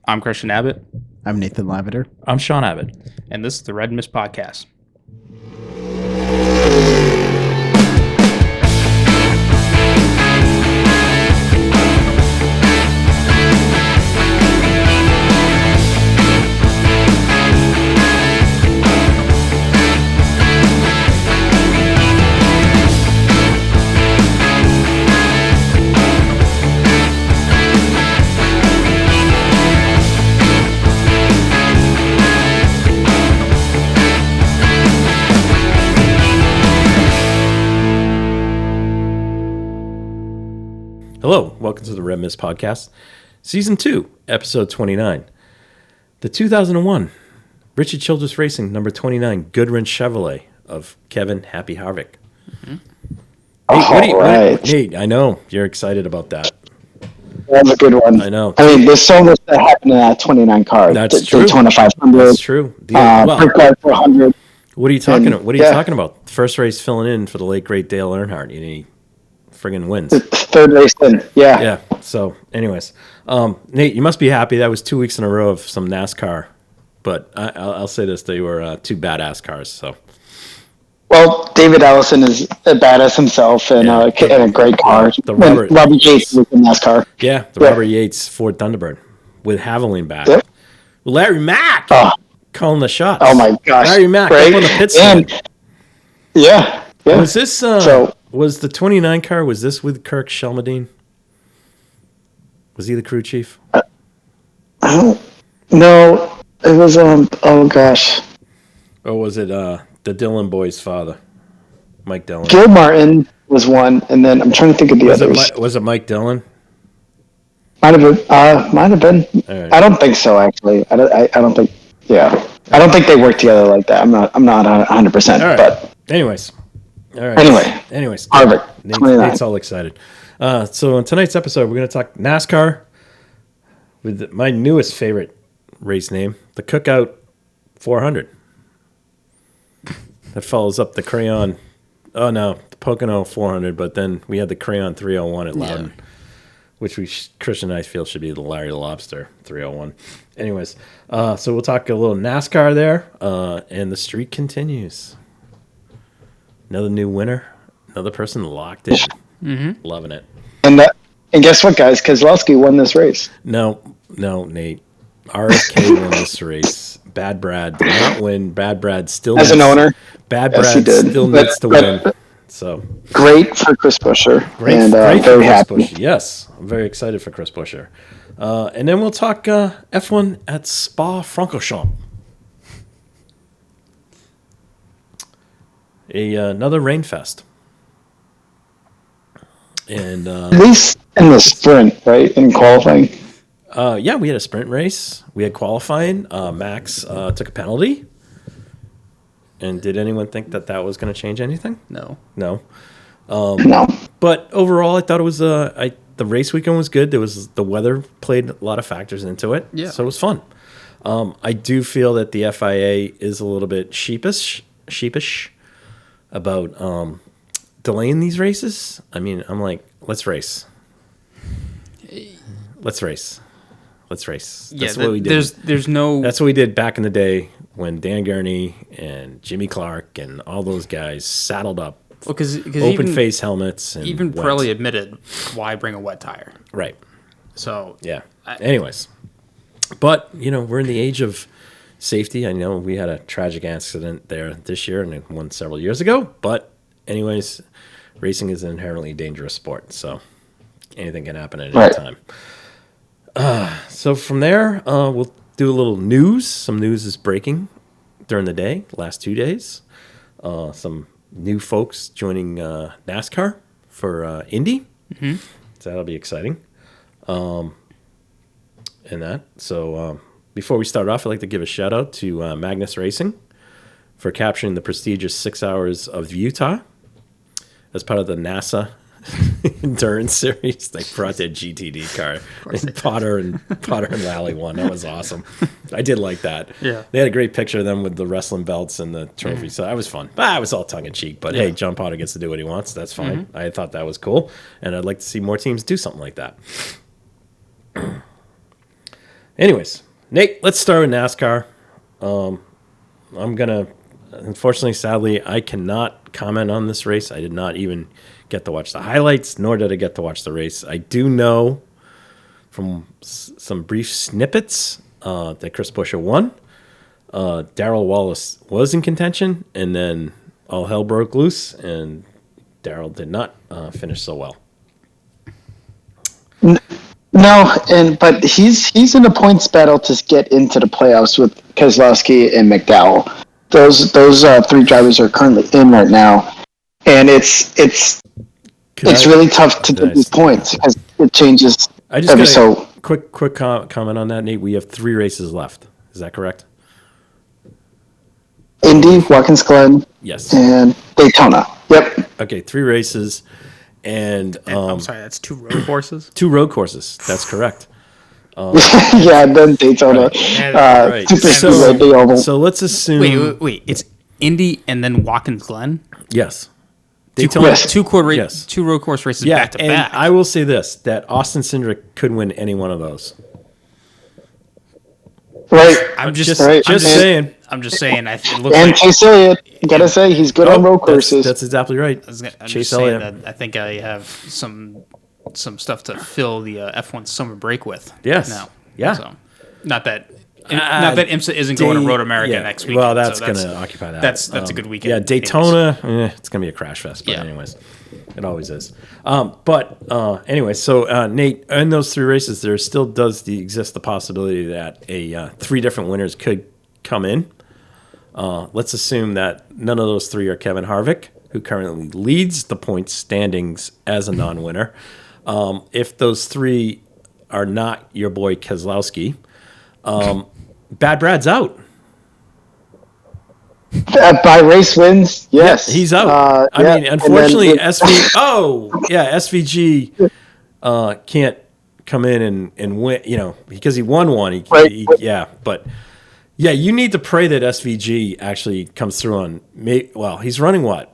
I'm Christian Abbott. I'm Nathan Lavender. I'm Sean Abbott. And this is the Red Mist Podcast. Hello, welcome to the Red Mist Podcast, Season 2, Episode 29. The 2001 Richard Childress Racing, number 29, Goodwrench Chevrolet of Kevin Happy Harvick. Mm-hmm. Nate, I know you're excited about that. That was a good one. I know. I mean, there's so much that happened in that 29 car. That's true. Daytona 500. That's true. Car 400. What are you talking about? First race filling in for the late great Dale Earnhardt, and he friggin' wins. Third race in, yeah. Yeah. So, anyways, Nate, you must be happy. That was 2 weeks in a row of some NASCAR. But I'll say this: they were two badass cars. So. Well, David Ellison is a badass himself and a great car. Robert Yates was in NASCAR. Yeah, Robert Yates Ford Thunderbird with Haviland back. Yep. Larry Mack calling the shots. Oh my gosh, Larry Mack right? up on the pit stop. Yeah. Was this was the 29 car? Was this with Kirk Shelmadine? Was he the crew chief? No, it was oh gosh. Or was it the Dillon boy's father, Mike Dillon? Gil Martin was one, and then I'm trying to think of the others. Was it Mike Dillon? Might have been. Right. I don't think so. Actually, I don't think. Yeah, I don't think they work together like that. I'm not 100%. Right. But anyways, all right. Anyways, Harvick. Nate's all excited. So in tonight's episode, we're going to talk NASCAR with my newest favorite race name, the Cookout 400. That follows up the Crayon. Oh no, the Pocono 400. But then we had the Crayon 301 at Loudon, which Christian and I feel should be the Larry the Lobster 301. Anyways, so we'll talk a little NASCAR there, and the streak continues. Another new winner, another person locked in. Mm-hmm. Loving it. And guess what, guys? Keselowski won this race. No, Nate. RFK won this race. Bad Brad did not win. Bad Brad still as an owner. Bad Brad still needs to win. So great for Chris Buescher. Great very for happy. Chris Buescher. Yes, I'm very excited for Chris Buescher. And then we'll talk F1 at Spa-Francorchamps. Another rain fest. And at least in the sprint, right? In qualifying. Yeah, we had a sprint race. We had qualifying. Max took a penalty. And did anyone think that was going to change anything? No. No. But overall, I thought it was the race weekend was good. The weather played a lot of factors into it. Yeah. So it was fun. I do feel that the FIA is a little bit sheepish about delaying these races. I mean, I'm like, let's race. That's what we did. There's no. That's what we did back in the day when Dan Gurney and Jimmy Clark and all those guys saddled up, because open face helmets. And even Pirelli admitted, why bring a wet tire? Right. So yeah. Anyways, but we're in the age of safety. I know we had a tragic accident there this year and one several years ago. But anyways, racing is an inherently dangerous sport, so anything can happen at any time. So from there, we'll do a little news. Some news is breaking during the day, last 2 days. Some new folks joining NASCAR for Indy. Mm-hmm. So that'll be exciting. And that. So before we start off, I'd like to give a shout out to Magnus Racing for capturing the prestigious 6 hours of Utah as part of the NASA endurance series. They brought their GTD car, and Potter and Lally won. That was awesome. I did like that. Yeah, they had a great picture of them with the wrestling belts and the trophy. So that was fun. It was all tongue in cheek, but hey, John Potter gets to do what he wants. That's fine. Mm-hmm. I thought that was cool, and I'd like to see more teams do something like that. Anyways, Nate, let's start with NASCAR. I'm gonna, unfortunately, sadly, I cannot comment on this race. I did not even get to watch the highlights, nor did I get to watch the race. I do know from some brief snippets that Chris Buescher won. Darrell Wallace was in contention, and then all hell broke loose, and Darrell did not finish so well. No, but he's in a points battle to get into the playoffs with Keselowski and McDowell. Those three drivers are currently in right now, and it's really tough to get these points because it changes every so. Quick comment on that, Nate. We have 3 races left. Is that correct? Indy, Watkins Glen, yes, and Daytona. Yep. Okay, 3 races, and I'm sorry, that's 2 road courses. 2 road courses. That's correct. Yeah, then Daytona. Right. So let's assume. Wait. It's Indy and then Watkins Glen. Yes. Daytona, 2 road course races back to back. I will say this: that Austin Cindric could win any one of those. Right. I'm just saying. I'm just saying. It looks and like Chase Elliott, gotta say he's good on road courses. That's exactly right. I'm Chase just saying Elliott. that I think I have some stuff to fill the F1 summer break with. Yes. Now. Yeah. So, not that IMSA isn't going to Road America next week. Well, that's going to occupy that. That's a good weekend. Yeah, Daytona, it's going to be a crash fest. But anyways, it always is. Anyway, so Nate, in those 3 races, there still does exist the possibility that 3 different winners could come in. Let's assume that none of those 3 are Kevin Harvick, who currently leads the points standings as a non-winner. If those 3 are not your boy Keselowski, Bad Brad's out. By race wins, yes. Yeah, he's out. I mean, unfortunately, SVG can't come in and win, because he won one. But you need to pray that SVG actually comes through on. Well, he's running what?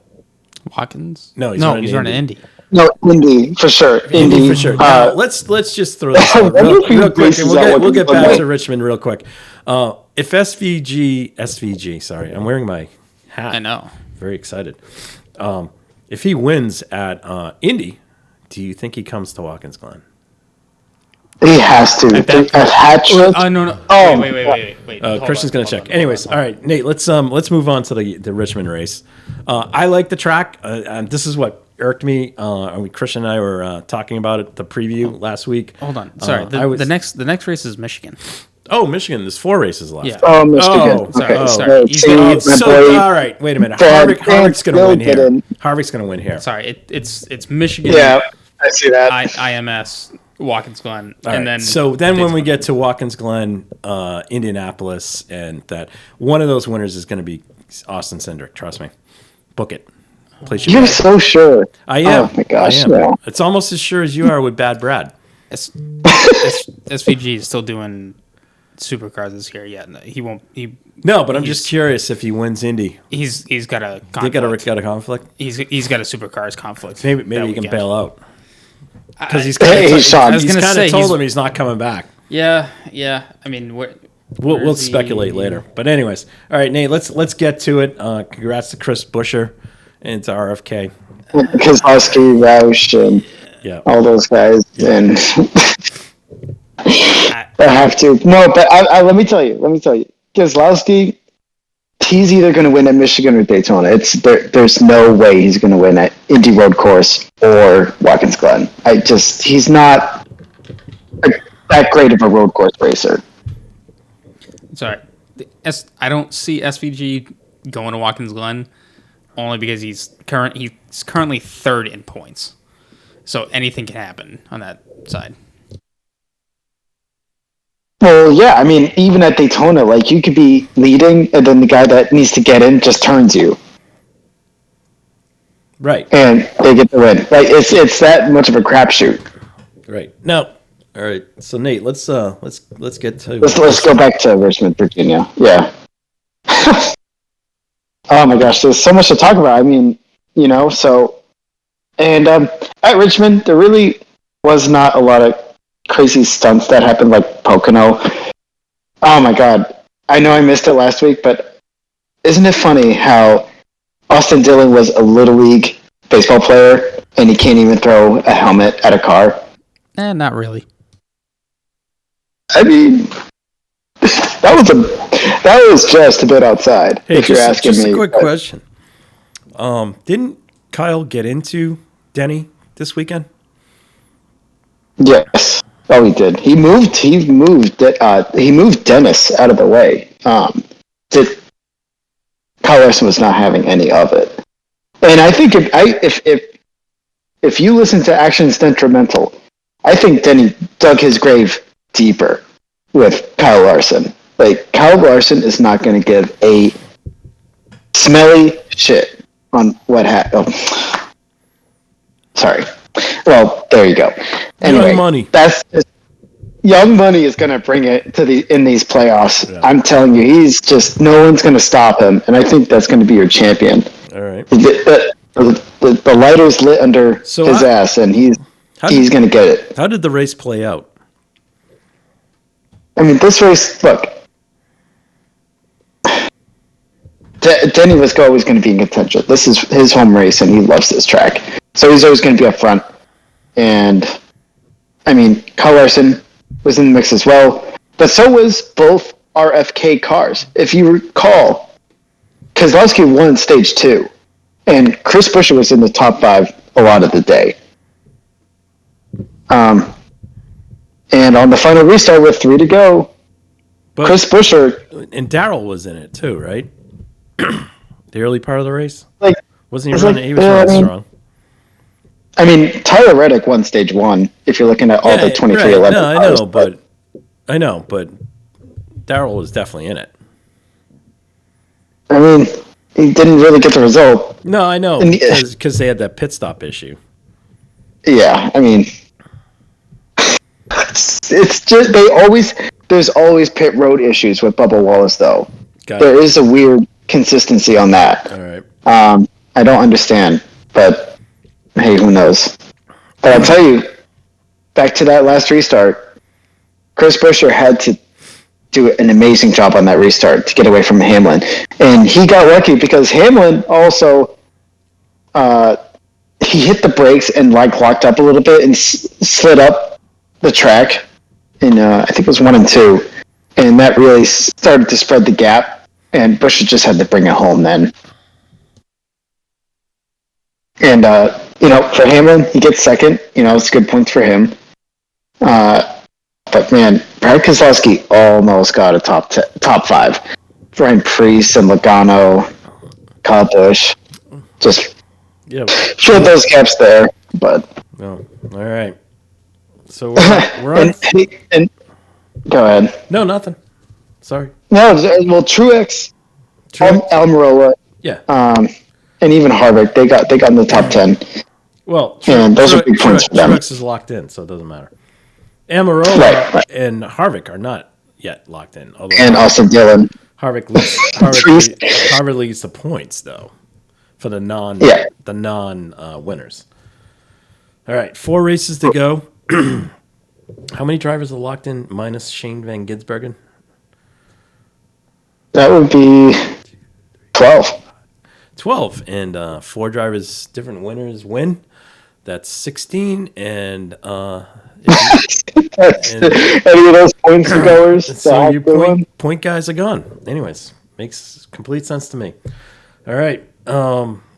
Watkins? No, he's running Indy. No, Indy for sure. Indy for sure. Now, let's just throw this out real quick, and we'll get back to Richmond real quick. If SVG, sorry, I'm wearing my hat. I know. Very excited. If he wins at Indy, do you think he comes to Watkins Glen? He has to. A hat trick. No. Oh, wait. Christian's going to check. Anyways, all right, Nate. Let's move on to the Richmond race. I like the track. This is what irked me. Christian and I were talking about it. The preview last week. Hold on. Sorry. The next race is Michigan. Oh, Michigan. There's 4 races left. Yeah. Oh, Michigan. Sorry. All right. Wait a minute. Harvick's going to win here. Harvick's going to win here. Sorry. It's Michigan. Yeah, I see that. IMS. Watkins Glen, and then when we get to Watkins Glen, Indianapolis, and that one of those winners is going to be Austin Cindric. Trust me, book it. You're so sure. I am. Oh my gosh, yeah. It's almost as sure as you are with Bad Brad. SVG is still doing supercars this year. Yeah, he won't. No, but I'm just curious if he wins Indy. He's got a conflict. They got a conflict. He's got a supercars conflict. Maybe he can bail out. Because he's kind of told him he's not coming back. Yeah. I mean, we'll speculate later. But anyways, all right, Nate. Let's get to it. Congrats to Chris Buescher and to RFK. Keselowski, Roush, and all those guys. Yeah. And I have to. No, but let me tell you. Keselowski, he's either going to win at Michigan or Daytona. There's no way he's going to win at Indy Road Course or Watkins Glen. He's not that great of a road course racer. Sorry, I don't see SVG going to Watkins Glen only because he's currently 3rd in points. So anything can happen on that side. Well, yeah, I mean, even at Daytona, you could be leading, and then the guy that needs to get in just turns you. Right. And they get the win. It's that much of a crapshoot. Right. Now, all right. So Nate, let's get to let's go back to Richmond, Virginia. Yeah. Oh my gosh, there's so much to talk about. I mean, and at Richmond, there really was not a lot of crazy stunts that happened, like Pocono. Oh my God! I know I missed it last week, but isn't it funny how Austin Dillon was a little league baseball player and he can't even throw a helmet at a car? Not really. I mean, that was just a bit outside. Hey, if you're asking just me, a quick question. Didn't Kyle get into Denny this weekend? Yes. Oh, he did. He moved Dennis out of the way. Kyle Larson was not having any of it. And I think if you listen to Actions Detrimental, I think Denny dug his grave deeper with Kyle Larson. Like, Kyle Larson is not going to give a smelly shit on what happened. Oh. Sorry. Well, there you go. Anyway, Young Money. That's just, Young Money is going to bring it to in these playoffs. Yeah. I'm telling you, he's just no one's going to stop him, and I think that's going to be your champion. All right. The lighter's lit under his ass, and he's going to get it. How did the race play out? I mean, this race, look, Denny was always going to be in contention. This is his home race, and he loves this track. So he's always going to be up front. And, I mean, Kyle Larson was in the mix as well. But so was both RFK cars. If you recall, Keselowski won stage 2. And Chris Buescher was in the top 5 a lot of the day. And on the final restart with 3 to go, But, Chris Buescher... And Darrell was in it too, right? The early part of the race? Like, Wasn't he running? He was running strong. I mean, Tyler Reddick won stage 1, if you're looking at all the 23-11 right. No, cars. I know, but Darrell was definitely in it. I mean, he didn't really get the result. No, I know, because they had that pit stop issue. Yeah, I mean, it's just there's always pit road issues with Bubba Wallace, though. There is a weird consistency on that. All right. I don't understand, but hey, who knows? But I'll tell you, back to that last restart, Chris Buescher had to do an amazing job on that restart to get away from Hamlin. And he got lucky because Hamlin also he hit the brakes and locked up a little bit and slid up the track in I think it was 1 and 2, and that really started to spread the gap. And Buescher just had to bring it home then. And for Hamlin, he gets second. It's good points for him. But man, Brad Keselowski almost got a top 5. Ryan Preece and Logano, Kyle Busch, just filled those gaps there. But all right. So we're on. and go ahead. No, nothing. Sorry. No, well, Truex, Almirola, and even Harvick, they got in the top 10. Well, and those are big points for them. Truex is locked in, so it doesn't matter. Amarola and Harvick are not yet locked in. And Austin Dillon. Harvick leads the points though for the non winners. All right, 4 races to go. How many drivers are locked in minus Shane Van Gisbergen? That would be 12. 12, and 4 drivers, different winners win. That's 16, and any of those points goers. So your point guys are gone. Anyways, makes complete sense to me. All right,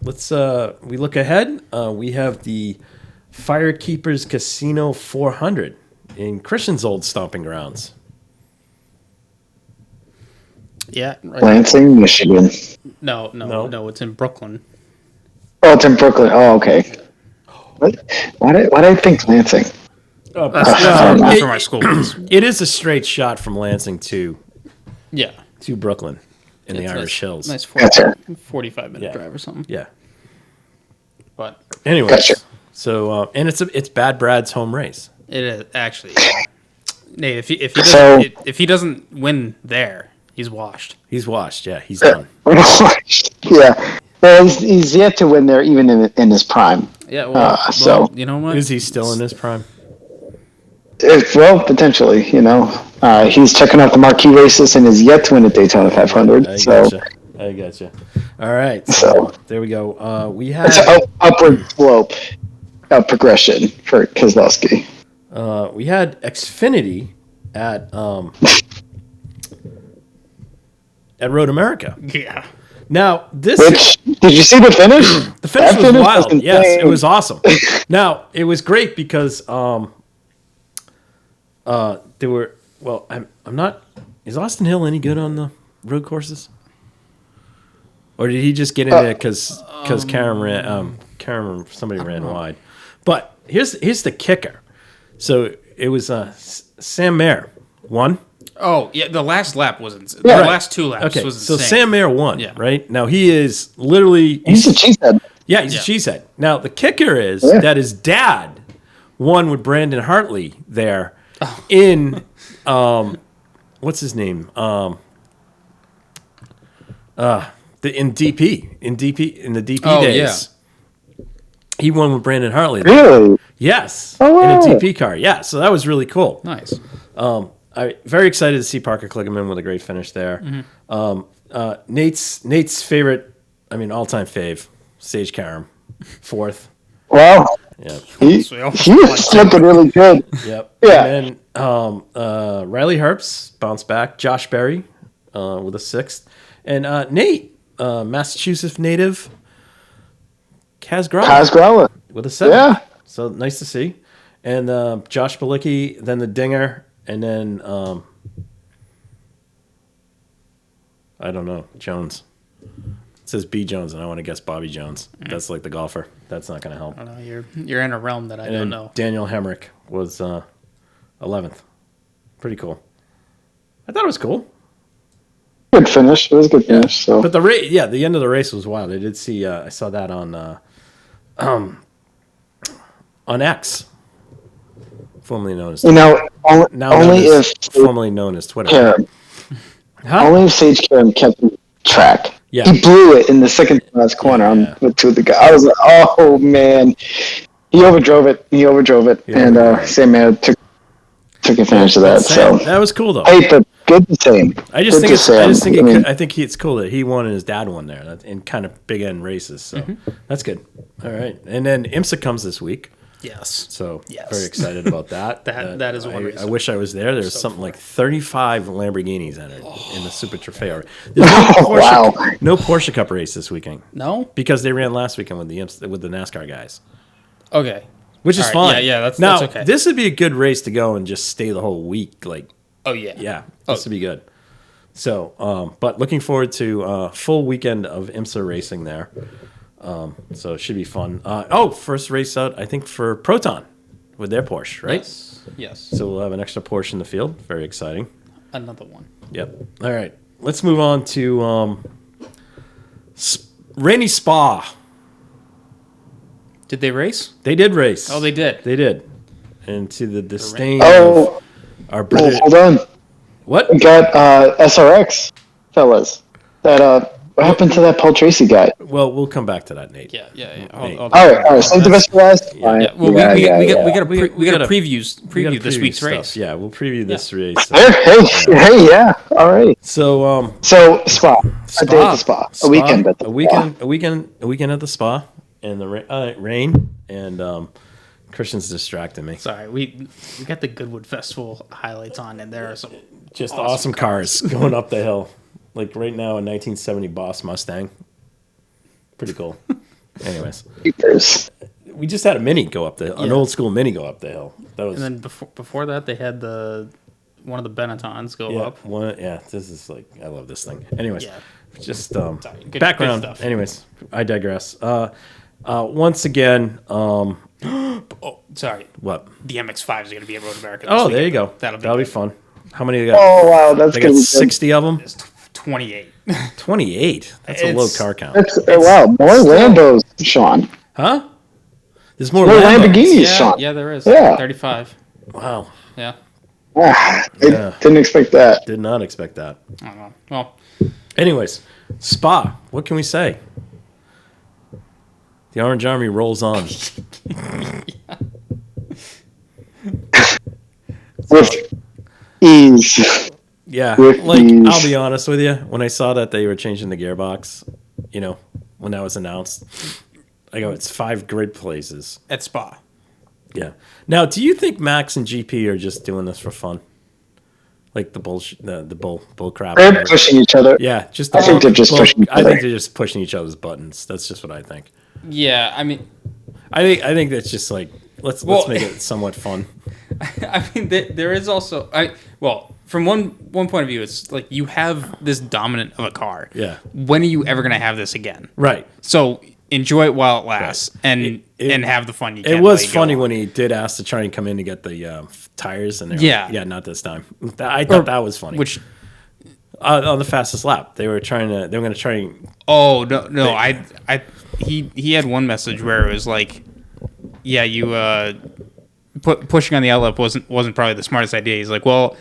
let's we look ahead. We have the Firekeepers Casino 400 in Christian's old stomping grounds. Yeah, right. Lansing, Michigan. No, it's in Brooklyn. Oh, it's in Brooklyn. Oh, okay. Why did I think Lansing? That's where my school is. It is a straight shot from Lansing to Brooklyn in the Irish Hills. Nice 45-minute drive or something. Yeah. But anyways, gotcha. So and it's Bad Brad's home race. It is actually. Nate, if he doesn't win there, he's washed. He's washed. Yeah, he's done. Yeah. Well, he's yet to win there, even in his prime. Yeah. Well, you know what? Is he still in his prime? Well, potentially. He's checking out the marquee races and is yet to win a Daytona 500. I gotcha. All right, so there we go. We had It's an upward slope of progression for Keselowski. we had Xfinity at Road America. Yeah. Now this Did you see the finish? the finish That was finish wild. was Yes, insane. it was awesome. Now it was great because there were I'm not. Is Austin Hill any good on the road courses? Or did he just get in there because somebody ran wide? But here's the kicker. So it was Sam Mayer won. Oh, yeah, the last lap wasn't. The Yeah. last two laps Okay, was so insane. Sam Mayer won. Yeah. Right now he is literally He's a cheesehead. yeah he's Yeah. a cheesehead. Now the kicker is Yeah. that his dad won with Brandon Hartley there in what's his name in the DP Oh, days. He won with Brandon Hartley. Really? Yes. Oh, wow. In a DP car. Yeah. So that was really cool. Nice. I very excited to see Parker Kligerman with a great finish there. Nate's favorite, all-time fave, Sage Karam, fourth. Wow. Yep. He was looking really good. Yep. Yeah. And then Riley Herbst bounced back. Josh Berry with a sixth. And Nate, Massachusetts native, Kaz Grella. with a seventh. Yeah. So nice to see. And Josh Balicki, then the Dinger, and then I don't know, Jones. It says B Jones, and I want to guess Bobby Jones. That's like the golfer. That's not going to help. I don't know. You're in a realm that I And don't then know. Daniel Hemrick was 11th. Pretty cool. I thought it was cool. Good finish. It was a good finish. So. But the end of the race was wild. I did see. I saw that on X, formerly known as formerly known as Twitter. Karam, only if Sage Karam kept track. Yeah. He blew it in the second to last corner with two of the guys. I was like, oh man, he overdrove it, and Sam Mayer took advantage of that. So that was cool though. Hey, but good to see him. I think it's cool that he won and his dad won there in kind of big end races. So that's good. All right, and then IMSA comes this week. Yes. So very excited about that. That is one race. I wish I was there. There's something like 35 Lamborghinis in the Super Trofeo. There's no Porsche Cup race this weekend. No? Because they ran last weekend with the NASCAR guys. Okay. Which is fine. Yeah, that's okay. This would be a good race to go and just stay the whole week. Like, oh, yeah. Yeah, this would be good. So, but looking forward to a full weekend of IMSA racing there. So it should be fun. First race out, I think, for Proton with their Porsche, right? Yes. So we'll have an extra Porsche in the field. Very exciting. Another one. Yep. All right. Let's move on to Rainy Spa. Did they race? They did race. Oh, they did. They did. And to the disdain of our British... hold on. What? We got SRX, fellas. What happened to that Paul Tracy guy? Well, we'll come back to that, Nate. Yeah. Nate. All right. Save the best for last. Yeah. Well, we got to preview this week's stuff. race. Yeah, we'll preview this race. Hey, yeah. All right. So Spa. A day at the Spa. A weekend at the Spa. A weekend at the Spa, and the rain, and Christian's distracting me. Sorry, we got the Goodwood Festival highlights on, and there are some just awesome cars going up the hill. Like right now, a 1970 Boss Mustang. Pretty cool. Anyways, we just had a Mini go up an old school Mini go up the hill. That was, and then before that, they had one of the Benettons go up. This is like, I love this thing. Anyways, just Good background. stuff. Anyways, I digress. Once again, Sorry. what? The MX-5 is going to be at Road America. Oh, there you go. That'll be fun. How many they got? Oh wow, that's they gonna got be 60 of them. It's 28. 28. That's a low car count. Wow, more Lambos, Sean. Huh? There's more More Lambos. Lamborghinis, Sean. Yeah, there is. Yeah. 35. Wow. Yeah. I didn't expect that. Did not expect that. I don't know. Well, anyways, Spa. What can we say? The Orange Army rolls on. Ease. Yeah, With like ease. I'll be honest with you. When I saw that they were changing the gearbox, when that was announced, I go, it's 5 grid places. At Spa. Yeah. Now, do you think Max and GP are just doing this for fun? Like the bullshit, the bull crap. They're pushing each other. Yeah, just I think they're just pushing each I other. think they're just pushing each other's buttons. That's just what I think. Yeah, I mean, I think that's just like let's make it somewhat fun. I mean, there is also from one point of view, it's like you have this dominant of a car. Yeah. When are you ever going to have this again? Right. So enjoy it while it lasts, Right. and have the fun you can. It was while you funny go when on. he did ask to try and come in to get the tires, and Yeah. not this time. I thought that was funny. Which on the fastest lap, they were going to try and. oh no, he had one message where it was like, yeah, you pushing on the outlet wasn't probably the smartest idea. He's like, well,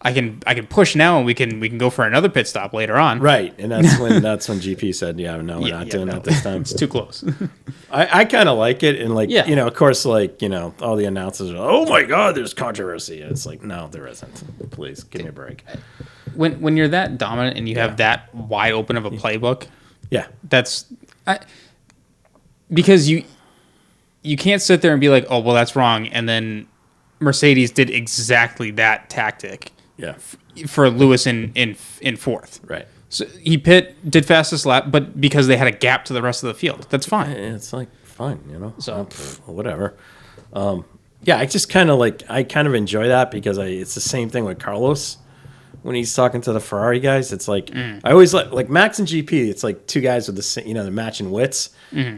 I can push now, and we can go for another pit stop later on. Right, and that's when GP said, "Yeah, no, we're not doing that this time." It's too close. I kind of like it, and Yeah. of course, all the announcers are, "Oh my God, there's controversy." And it's like, no, there isn't. Please give me a break. When you're that dominant and you have that wide open of a playbook, Yeah, because you can't sit there and be like, oh well, that's wrong, and then Mercedes did exactly that tactic. yeah, For Lewis in fourth. right. So he did fastest lap, but because they had a gap to the rest of the field, that's fine. It's like fine, So- whatever. Yeah, I just kind of enjoy that because it's the same thing with Carlos when he's talking to the Ferrari guys. It's like I always like Max and GP. It's like two guys with the same, they're matching wits.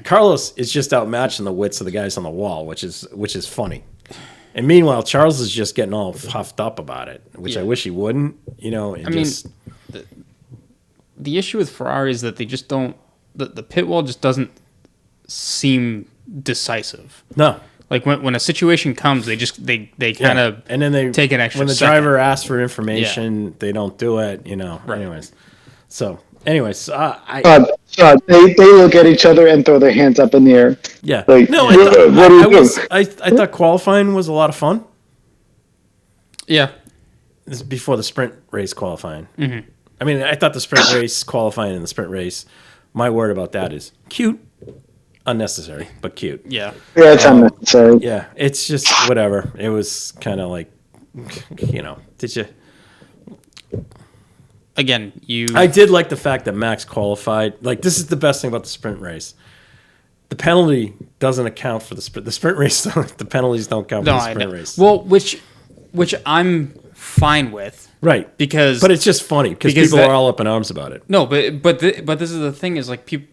Carlos is just outmatching the wits of the guys on the wall, which is funny. And meanwhile, Charles is just getting all puffed up about it, which I wish he wouldn't. The issue with Ferrari is that they just don't. The pit wall just doesn't seem decisive. No. Like when a situation comes, they kind of and then they take an extra. when the second. driver asks for information, they don't do it. Right. Anyways, They look at each other and throw their hands up in the air. yeah. Like, No, what do you do? I thought qualifying was a lot of fun. Yeah, This is before the sprint race qualifying. Mm-hmm. I mean, I thought the sprint race qualifying and the sprint race. My word about that is cute, unnecessary, but cute. yeah. Yeah, it's unnecessary. Yeah, it's just whatever. It was kind of like, did you? Again, I did like the fact that Max qualified. Like, this is the best thing about the sprint race. The penalty doesn't account for the sprint. The sprint race, the penalties don't count for the sprint race. Well, which I'm fine with. Right. But it's just funny because people are all up in arms about it. No, but this is the thing is like people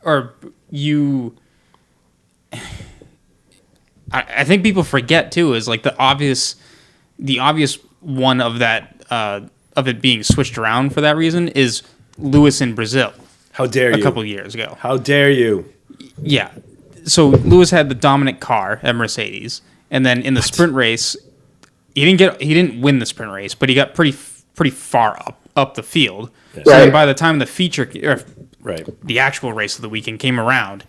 or you. I think people forget too is like the obvious one of that of it being switched around for that reason is Lewis in Brazil. How dare you? A couple of years ago. How dare you? Yeah. So Lewis had the dominant car at Mercedes, and then in the sprint race, he didn't win the sprint race, but he got pretty far up the field. Yes. So Right. then by the time Right. the actual race of the weekend came around,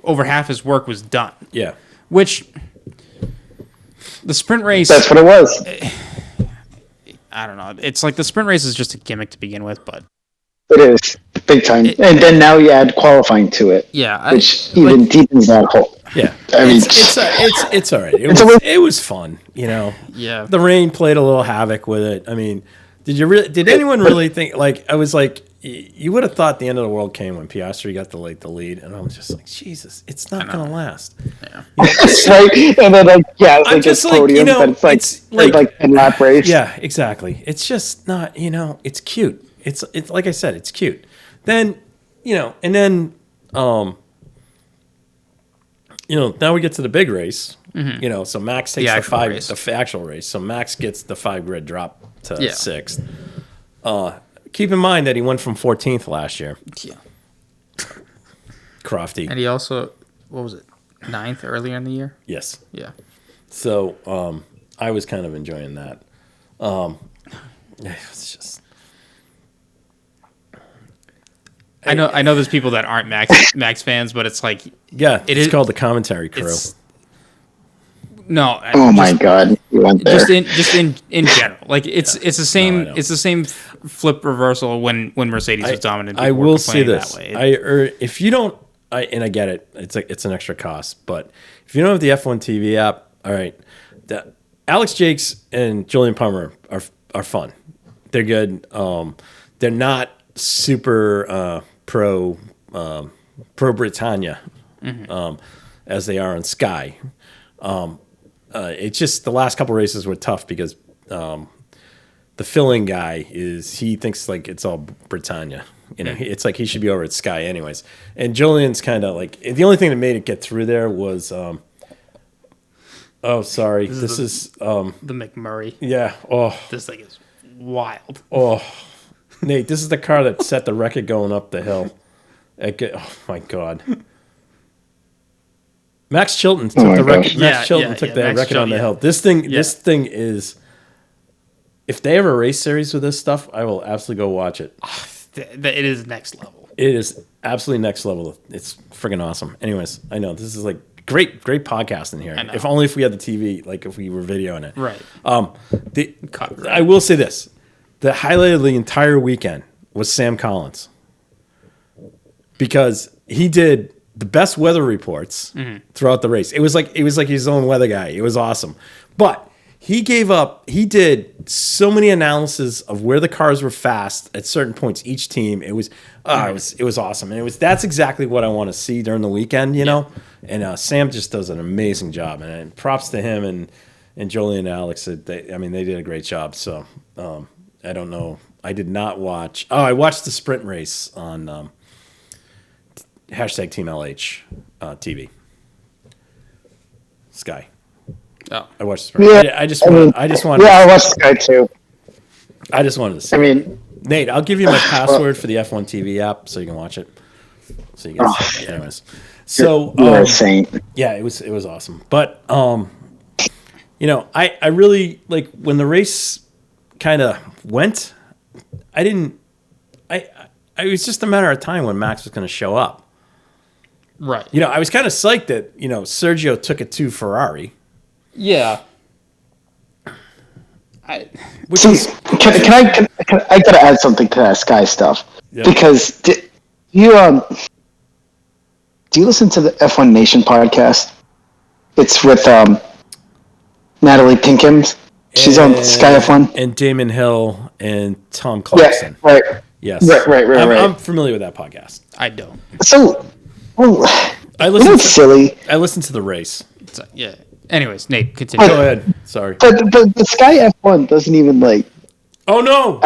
over half his work was done. Yeah. Which the sprint race, That's what it was. I don't know. It's like the sprint race is just a gimmick to begin with, but It is big time. And then now you add qualifying to it, yeah, which even deepens that hole. Yeah. I mean, It's all right. It was fun. Yeah. The rain played a little havoc with it. I mean, did anyone really think I was like, you would have thought the end of the world came when Piastri got the lead, and I was just like, Jesus, it's not gonna last. Yeah. it's like, and then it's I'm like just a like, podium, but it's like a lap race. Yeah, exactly. It's just not, it's cute. It's like I said, it's cute. Then, and then, now we get to the big race. Mm-hmm. So Max takes the actual race. So Max gets the 5 grid drop to 6th. Keep in mind that he went from 14th last year. Yeah. Crofty. And he also, what was it, 9th earlier in the year? Yes. Yeah. So I was kind of enjoying that. It's just. I know there's people that aren't Max fans, but it's like Yeah, it's called the commentary crew. No. Oh my God. you went there. In general, like it's the same No, I know. it's the same flip reversal when Mercedes was dominant. I People were will say complaining this: that way. if you don't, and I get it, it's an extra cost, but if you don't have the F1 TV app, all right, Alex Jakes and Julian Palmer are fun. They're good. They're not super pro Britannia as they are on Sky. It's just the last couple races were tough because the filling guy he thinks like it's all Britannia. You know, it's like he should be over at Sky anyways. And Julian's kind of like the only thing that made it get through there was. Oh, sorry. This is the McMurray. Yeah. Oh. This thing is wild. Oh, Nate, this is the car that set the record going up the hill. Oh my God. Max Chilton took the record. Max Chilton took the record on the hill. This thing is. If they have a race series with this stuff, I will absolutely go watch it. It is next level. It is absolutely next level. It's friggin' awesome. Anyways, I know this is like great podcast in here. If only if we had the TV, like if we were videoing it. Right. I will say this: the highlight of the entire weekend was Sam Collins because he did the best weather reports throughout the race. It was like his own weather guy. It was awesome, but he did so many analysis of where the cars were fast at certain points each team. It was awesome, and that's exactly what I want to see during the weekend, you know. And Sam just does an amazing job, and props to him and Julian and Alex. They did a great job. So I don't know. I did not watch. Oh, I watched the sprint race on hashtag Team LH TV Sky. Oh, I watched the sprint. Yeah, I just wanted. Yeah, I watched Sky too. I just wanted to see. I mean, Nate, I'll give you my password for the F1 TV app so you can watch it. So you can. Anyways, so you're a saint. yeah, it was awesome. But you know, I really like when the race kind of went. It was just a matter of time when Max was going to show up. right. You know, I was kind of psyched that Sergio took it to Ferrari. Yeah. Can I gotta add something to that Sky stuff? Yeah. Because do you listen to the F1 Nation podcast? It's with Natalie Pinkham. She's on Sky F1 and Damon Hill and Tom Clarkson. Yeah, right. Yes, right. I'm familiar with that podcast. I don't. So, I listened. It's silly. I listened to the race. Yeah. Anyways, Nate, continue. Go ahead. Sorry. But the Sky F1 doesn't even like. Oh no.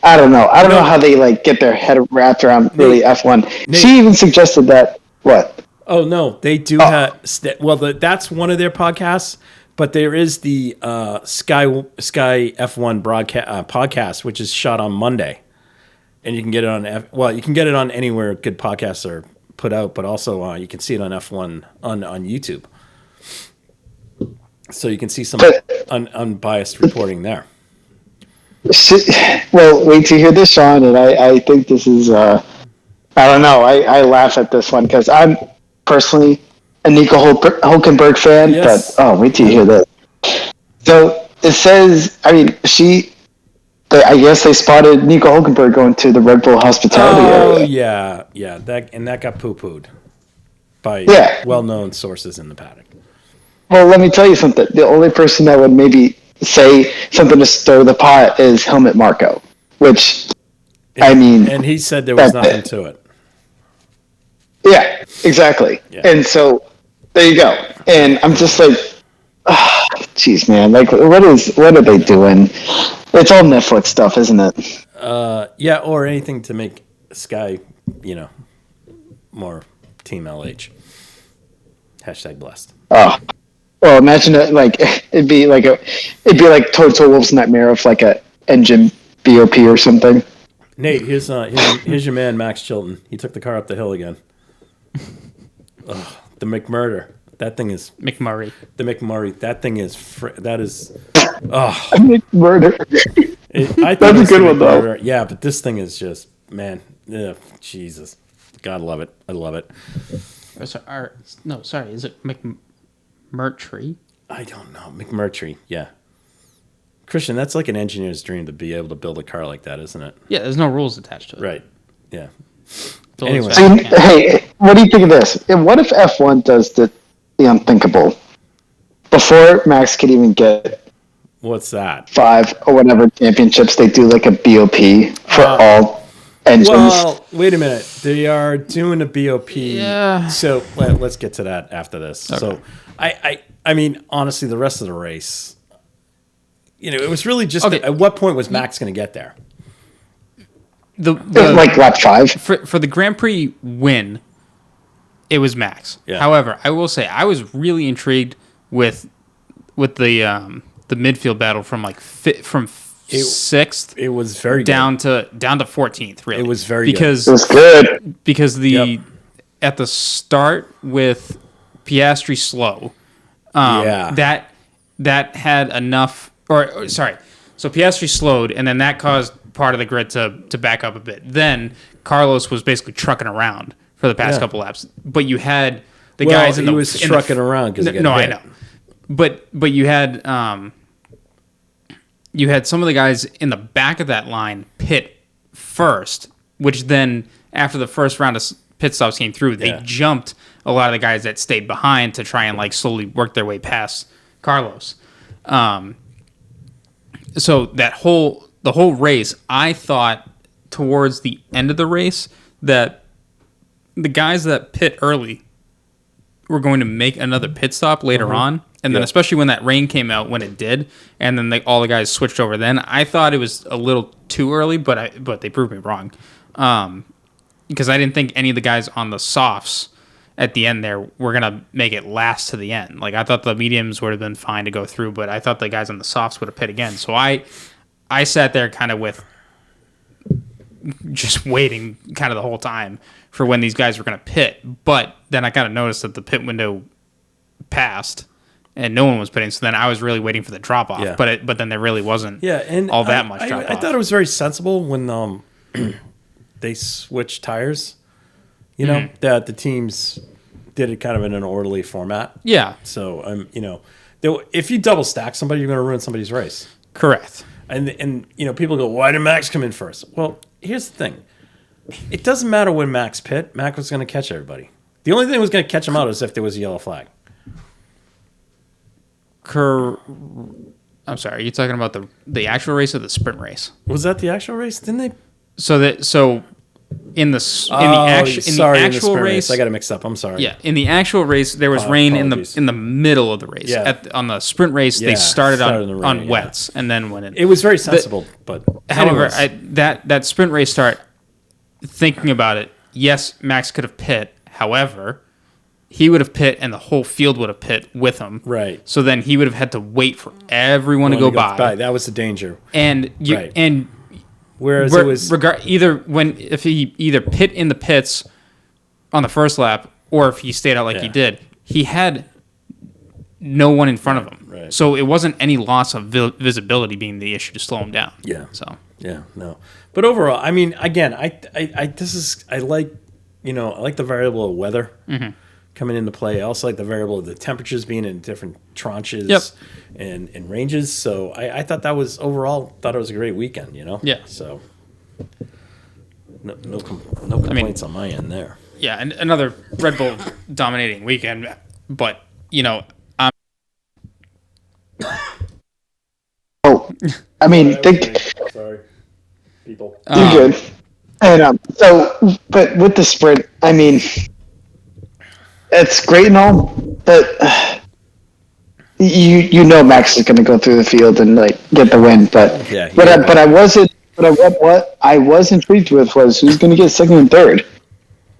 I don't know. I don't know how they like get their head wrapped around really F1. She even suggested that. What? Oh no, they do have. Well, that's one of their podcasts, but there is the Sky F1 podcast, which is shot on Monday, and you can get it on. You can get it on anywhere good podcasts are put out, but also you can see it on F1 on YouTube. So you can see some unbiased reporting there. Well, wait to hear this, Sean, and I think this is. I don't know. I laugh at this one because I'm personally a Nico Hulkenberg fan, but wait till you hear this. So it says, I guess they spotted Nico Hulkenberg going to the Red Bull hospitality area. Yeah, that got poo-pooed by well-known sources in the paddock. Well, let me tell you something. The only person that would maybe say something to stir the pot is Helmut Marko, which, and he said there was nothing to it. Yeah, exactly. Yeah. And so there you go. And I'm just like, jeez, man. Like, what are they doing? It's all Netflix stuff, isn't it? Yeah, or anything to make Sky, more Team LH. Hashtag blessed. Oh. Well, imagine it like it'd be like Total Wolf's nightmare of like a engine BOP or something. Nate, here's your man Max Chilton. He took the car up the hill again. The McMurder. That thing is McMurray. The McMurray. That thing is McMurder. That's a good one though. Yeah, but this thing is just Jesus. God love it. I love it. Sorry, is it McMurtry? I don't know. McMurtry, yeah. Christian, that's like an engineer's dream to be able to build a car like that, isn't it? Yeah, there's no rules attached to it. Right. Yeah. Anyway. So, hey, what do you think of this? And what if F1 does the unthinkable? Before Max could even get What's that? 5 or whatever championships, they do like a BOP for all engines. Well, wait a minute. They are doing a BOP. Yeah. So let's get to that after this. Okay. So I mean, honestly, the rest of the race, it was really just Okay. at what point was Max going to get there? Like lap 5. For the Grand Prix win, it was Max. Yeah. However, I will say I was really intrigued with the midfield battle from sixth. It was very down to 14th. Really, It was very because It was good. because at the start with Piastri slow, that had enough. Or sorry, so Piastri slowed, and then that caused part of the grid to back up a bit. Then Carlos was basically trucking around for the past couple laps, but you had the guys in the he was trucking around because no, I know, but you had some of the guys in the back of that line pit first, which then after the first round of pit stops came through, they jumped a lot of the guys that stayed behind to try and like slowly work their way past Carlos. So the whole race, I thought towards the end of the race that the guys that pit early were going to make another pit stop later on. And then especially when that rain came out, when it did, and then all the guys switched over then, I thought it was a little too early, but they proved me wrong. Because I didn't think any of the guys on the softs at the end there were going to make it last to the end. Like, I thought the mediums would have been fine to go through, but I thought the guys on the softs would have pit again. So I sat there kind of with just waiting kind of the whole time for when these guys were going to pit. But then I kind of noticed that the pit window passed and no one was pitting. So then I was really waiting for the drop off. Yeah. But then there really wasn't all that much drop off. I thought it was very sensible when they switched tires. That the teams did it kind of in an orderly format. Yeah. So if you double stack somebody, you're going to ruin somebody's race. Correct. And people go, why did Max come in first? Well, here's the thing. It doesn't matter when Max pit. Max was going to catch everybody. The only thing that was going to catch him out is if there was a yellow flag. I'm sorry. Are you talking about the actual race or the sprint race? Was that the actual race? Didn't they? So in the actual race, I got it mixed up. I'm sorry. Yeah, in the actual race, there was rain apologies. in the middle of the race. Yeah. On the sprint race, they started in the rain, on wets, and then went in. It was very sensible, but However, anyways. that sprint race start, thinking about it, yes, Max could have pit. However, he would have pit, and the whole field would have pit with him. Right. So then he would have had to wait for everyone to go by. That was the danger. And Whereas it was if he either pit in the pits on the first lap or if he stayed out like he did, he had no one in front of him. Right. So it wasn't any loss of visibility being the issue to slow him down. Yeah. So yeah, no. But overall, I mean, again, I like the variable of weather coming into play. I also like the variable of the temperatures being in different tranches and ranges. So I thought it was a great weekend, Yeah. So no complaints on my end there. yeah, and another Red Bull dominating weekend, but I mean, Sorry, people. you're good. And but with the sprint, I mean, it's great and all, but Max is going to go through the field and like get the win. But what I was intrigued with was who's going to get second and third.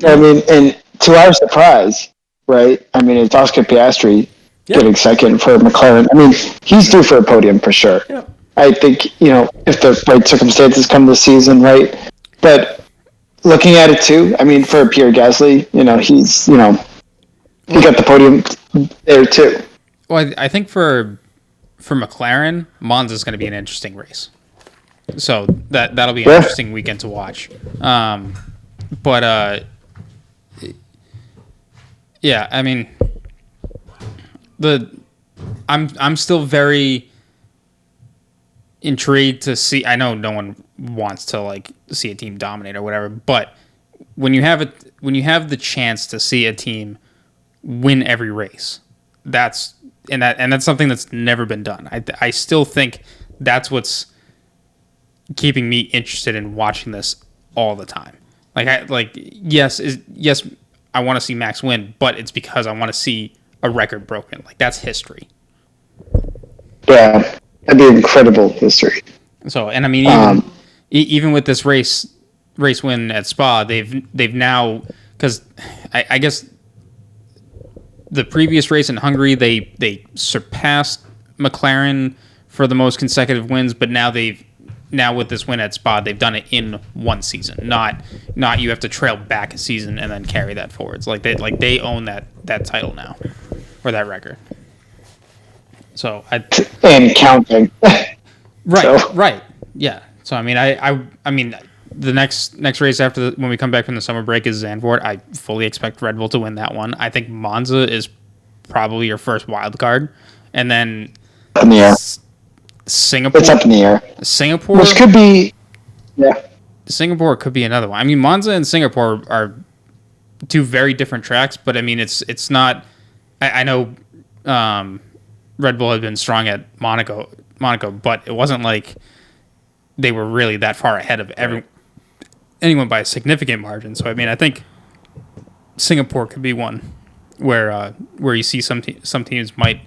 I mean, and to our surprise, right? I mean, it's Oscar Piastri getting second for McLaren. I mean, he's due for a podium for sure. Yeah. I think, if the right circumstances come this season, right? But looking at it too, I mean, for Pierre Gasly, he's, he got the podium there too. Well, I think for McLaren, Monza's going to be an interesting race. So that'll be an interesting weekend to watch. Yeah, I mean, I'm still very intrigued to see. I know no one wants to like see a team dominate or whatever, but when you have the chance to see a team win every race, that's something that's never been done. I still think that's what's keeping me interested in watching this all the time. Yes, I want to see Max win, but it's because I want to see a record broken. Like, that's history. Yeah, that'd be incredible history. So, and I mean, even with this race win at Spa, they've now, because I guess the previous race in Hungary they surpassed McLaren for the most consecutive wins, but now with this win at Spa, they've done it in one season. Not you have to trail back a season and then carry that forward. It's like they own that title now, or that record. So and counting. Right. Yeah. So I mean the next race after when we come back from the summer break is Zandvoort. I fully expect Red Bull to win that one. I think Monza is probably your first wild card, and then in the air. Singapore. It's up in the air. Singapore, which could be, yeah. Singapore could be another one. I mean, Monza and Singapore are two very different tracks, but I mean it's not. I know Red Bull had been strong at Monaco, but it wasn't like they were really that far ahead of anyone by a significant margin. So I mean, I think Singapore could be one where you see some teams might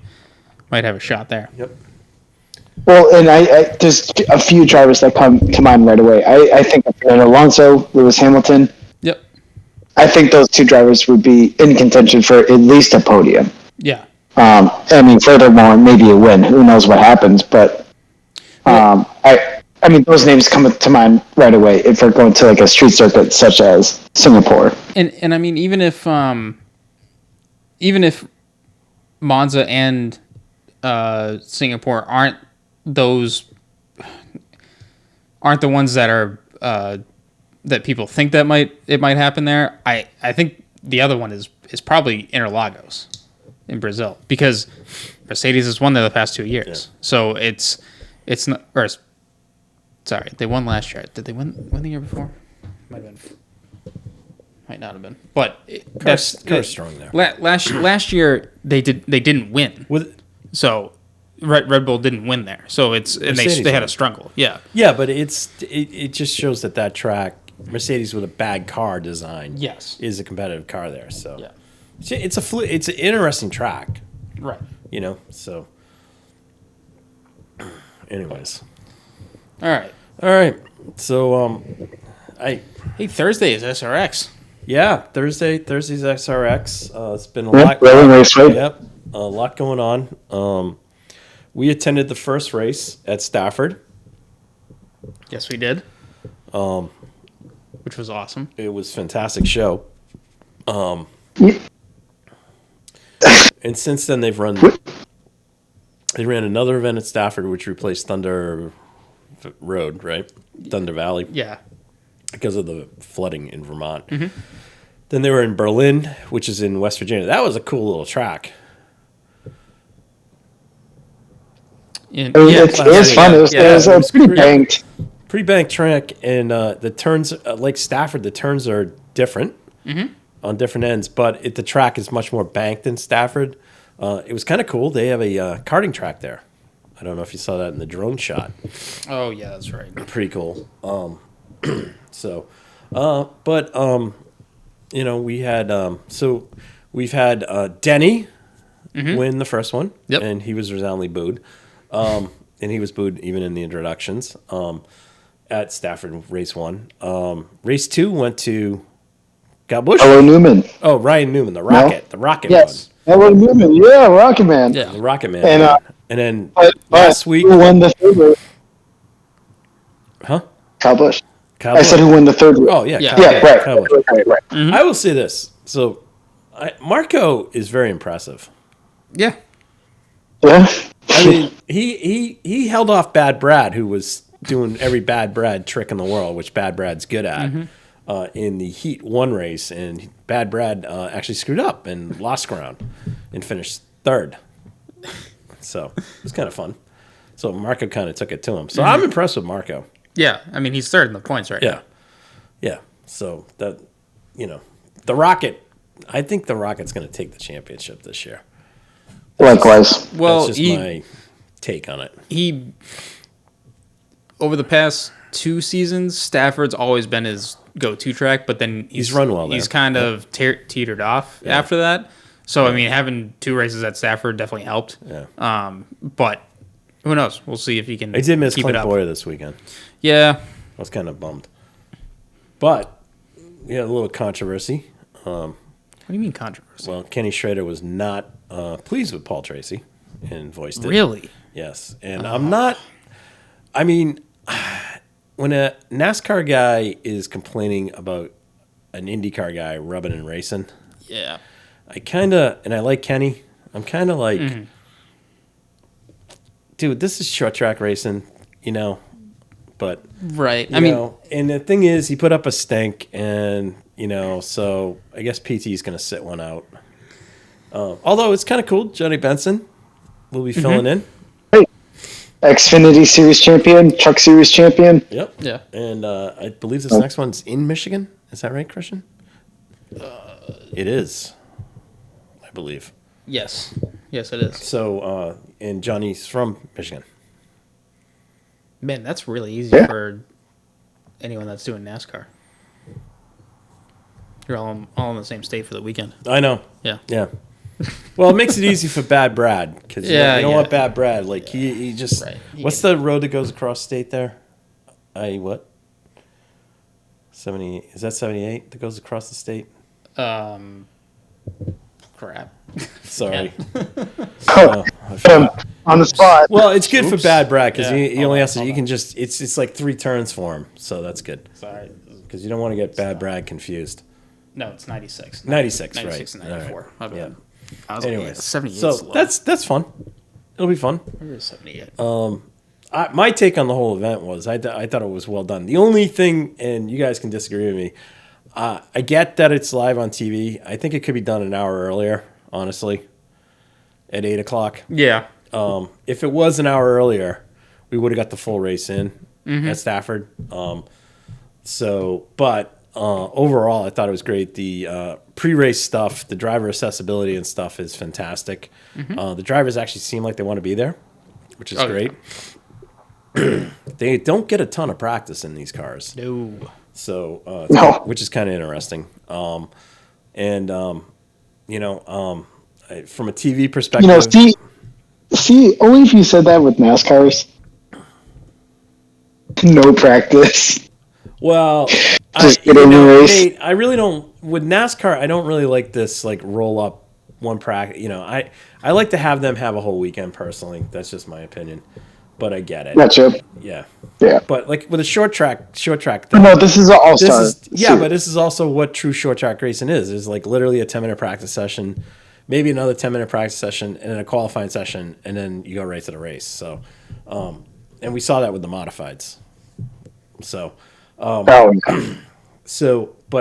have a shot there. Yep. Well, and I just a few drivers that come to mind right away. I think Alonso, Lewis Hamilton. Yep. I think those two drivers would be in contention for at least a podium. Yeah. I mean, furthermore, maybe a win. Who knows what happens? But I mean, those names come to mind right away if we're going to like a street circuit such as Singapore. And I mean, even if Monza and Singapore aren't the ones that are that people think that it might happen there, I think the other one is probably Interlagos in Brazil, because Mercedes has won there the past 2 years. Yeah. So it's not, or sorry, they won last year. Did they win the year before? Might have been. Might not have been. But that's strong there. Last year they didn't win. So Red Bull didn't win there. So and they had a struggle. Yeah. Yeah, but it just shows that track, Mercedes with a bad car design, yes, is a competitive car there. So yeah. It's an interesting track. Right. You know, so anyways. All right. So hey, Thursday is SRX. Yeah, Thursday's SRX. It's been a lot. Yep, a lot going on. We attended the first race at Stafford. Yes, we did. Which was awesome. It was a fantastic show. And since then they ran another event at Stafford, which replaced Thunder Road, right? Thunder Valley. Yeah. Because of the flooding in Vermont. Mm-hmm. Then they were in Berlin, which is in West Virginia. That was a cool little track. It was fun. It was pretty banked. Pretty banked track, and the turns, like Stafford, the turns are different on different ends, but the track is much more banked than Stafford. It was kind of cool. They have a karting track there. I don't know if you saw that in the drone shot. Oh, yeah, that's right. Pretty cool. You know, we've had Denny win the first one, and he was resoundingly booed. And he was booed even in the introductions at Stafford race 1. Race 2 went to Busch. Hello, Newman. Oh, Ryan Newman, the Rocket. No? The Rocket yes. one. Hello, Newman. Yeah, Rocket Man. Yeah, the Rocket Man. And then last week... Who won the third race? Huh? Kyle Busch. I said who won the third race. Oh, yeah. Right. Mm-hmm. I will say this. So, Marco is very impressive. Yeah. Yeah. I mean, he held off Bad Brad, who was doing every Bad Brad trick in the world, which Bad Brad's good at, in the Heat 1 race. And Bad Brad actually screwed up and lost ground and finished third. So it was kind of fun. So Marco kind of took it to him. So I'm impressed with Marco. Yeah, I mean he's third in the points right now. Yeah. So that, the Rocket. I think the Rocket's going to take the championship this year. Likewise. Well, that's just my take on it. He over the past 2 seasons, Stafford's always been his go-to track, but then he's run well there. He's kind of teetered off after that. So I mean, having 2 races at Stafford definitely helped. Yeah. But who knows? We'll see if he can. I did miss keep Clint it up. Boyer this weekend. Yeah. I was kind of bummed. But we had a little controversy. What do you mean controversy? Well, Kenny Schrader was not pleased with Paul Tracy and voiced it. Really? Yes. And I'm not. I mean, when a NASCAR guy is complaining about an IndyCar guy rubbing and racing, Yeah. I kind of, and I like Kenny, I'm kind of like, dude, this is short track racing, but. Right. And the thing is, he put up a stink, and, so I guess PT is going to sit one out. Although it's kind of cool. Johnny Benson will be filling in. Xfinity Series champion, Truck Series champion. Yep. Yeah. And I believe this next one's in Michigan. Is that right, Christian? It is, I believe. Yes. Yes, it is. So, and Johnny's from Michigan. Man, that's really easy for anyone that's doing NASCAR. You're all in the same state for the weekend. I know. Yeah. Yeah. Well, it makes it easy for Bad Brad because you don't want Bad Brad. Like he just. Right. What's the road that goes across state there? What? 70? Is that 78 that goes across the state? Crap. Sorry. On the spot. Well, it's good for Bad Brad because Yeah. he only has to. You can just. It's like 3 turns for him, so that's good Sorry. because you don't want to get Bad Brad confused. No, it's 96. 96, 96 right. and 94. All right. My bad. Yeah. I was Anyways, like, 78. so that's fun. It'll be fun. Where is 78? My take on the whole event was I thought it was well done. The only thing, and you guys can disagree with me, I get that it's live on TV. I think it could be done an hour earlier, honestly, at 8 o'clock. Yeah. If it was an hour earlier, we would have got the full race in at Stafford. But overall, I thought it was great. The pre-race stuff, the driver accessibility and stuff is fantastic. The drivers actually seem like they want to be there, which is great. They don't get a ton of practice in these cars. No. So, which is kind of interesting. From a TV perspective, see, only if you said that with NASCARs. No practice. Well, race. I really don't with NASCAR. I don't really like this roll up one practice. I like to have them have a whole weekend personally. That's just my opinion, but I get it. Gotcha. Yeah. Yeah. But with a short track thing. No, this is an all-star. But this is also what true short track racing is. It's literally a 10-minute practice session, maybe another 10-minute practice session, and then a qualifying session, and then you go right to the race. So, and we saw that with the modifieds. So. But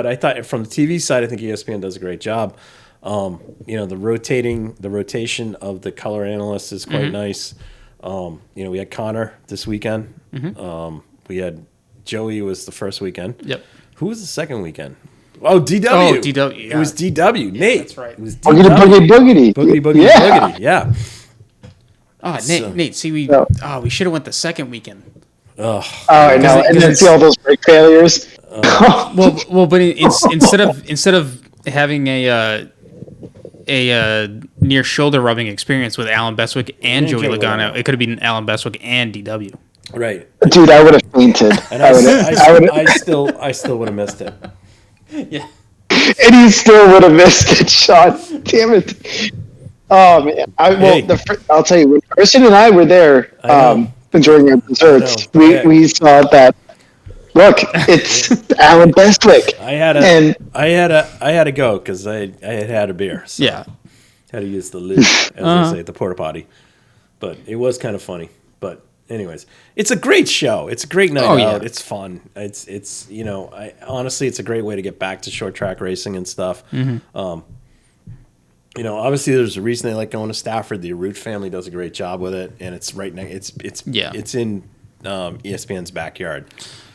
I thought from the TV side, I think ESPN does a great job. The rotation of the color analysts is quite nice. We had Connor this weekend. We had Joey was the first weekend. Yep. Who was the second weekend? Oh, DW. Oh, DW. Yeah. It was DW. Nate. That's right. It was Boogity, boogity. Boogity. Yeah. Boogity. Yeah. Oh, Nate. See, we should have went the second weekend. Ugh. Oh, I know. And then see all those brake failures. But instead of having a near shoulder rubbing experience with Alan Bestwick and Joey Logano, it could have been Alan Bestwick and DW. Right. Dude, I would have fainted. And I still would have missed it. Yeah. And he still would have missed it, Sean. Damn it. Oh, man. I'll tell you, when Christian and I were there enjoying our desserts, we saw that. Look, it's Alan Bestwick. I had to go because I had a beer. So Yeah. Had to use the lid, as they say, the porta potty. But it was kind of funny. But anyways, it's a great show. It's a great night out. Yeah. It's fun. It's honestly, it's a great way to get back to short track racing and stuff. obviously there's a reason they like going to Stafford. The Root family does a great job with it, and it's right next. It's in ESPN's backyard.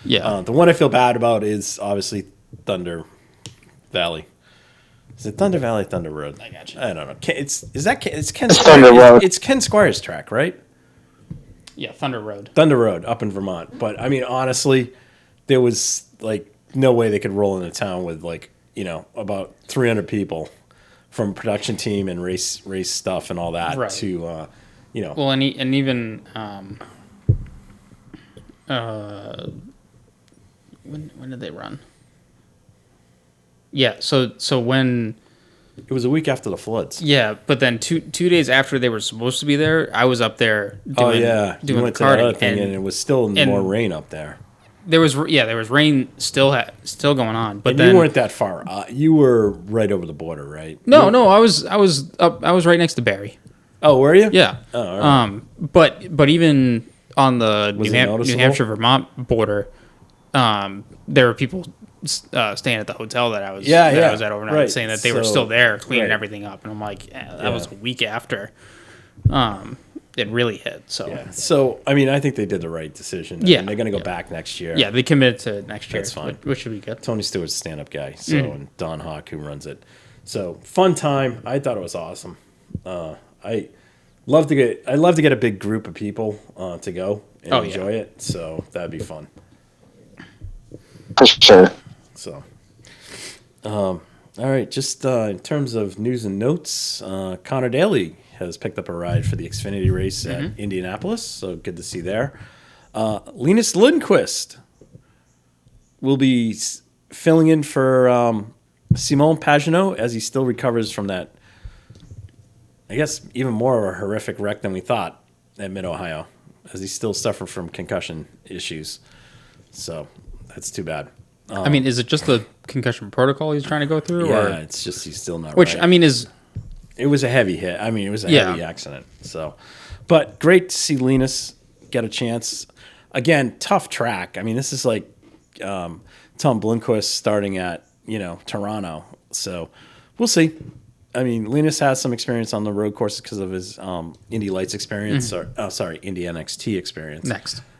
Yeah. The one I feel bad about is obviously Thunder Valley. Is it Thunder Valley, Thunder Road? I got you. I don't know. It's Ken It's Squires. Thunder Road. It's Ken Squires' track, right? Yeah, Thunder Road. Thunder Road up in Vermont. But I mean, honestly, there was like no way they could roll into town with like about 300 people from production team and race stuff and all that Right. to Well, and even when did they run? Yeah, so when it was a week after the floods. yeah, but then two days after they were supposed to be there, I was up there doing you doing went the to that karting, other thing and it was still more rain up there. there was rain still going on, but And then you weren't that far. You were right over the border, right? no, I was right next to Barry. Oh, were you? Yeah. Oh, all right. But even on the Was New it noticeable? Hampshire Vermont border, there were people staying at the hotel that I was I was at overnight, right. saying that they were So- still there cleaning right. everything up, and I'm like, that Yeah. was a week after it really hit. So Yeah. So, I mean, I think they did the right decision. I Yeah. mean, they're going to go Yeah. back next year. yeah, they committed to next year. That's fine. which should be good. Tony Stewart's a stand-up guy, so and Don Hawk who runs it. So fun time. I thought it was awesome. I love to get a big group of people to go and Oh, yeah. enjoy it. So that'd be fun. For sure. So, all right. Just in terms of news and notes, Connor Daly has picked up a ride for the Xfinity race at Indianapolis. So good to see there. Linus Lindquist will be filling in for Simon Pagenaud as he still recovers from that, I guess, even more of a horrific wreck than we thought at Mid-Ohio, as he still suffers from concussion issues. So that's too bad. I mean, is it just the concussion protocol he's trying to go through, Yeah, or it's just he's still not which right. I mean is It was a heavy hit. I mean, it was a Yeah. heavy accident. So, but great to see Linus get a chance. Again, tough track. I mean, this is like Tom Blomqvist starting at Toronto. So we'll see. I mean, Linus has some experience on the road courses because of his Indy Lights experience, or Indy NXT experience.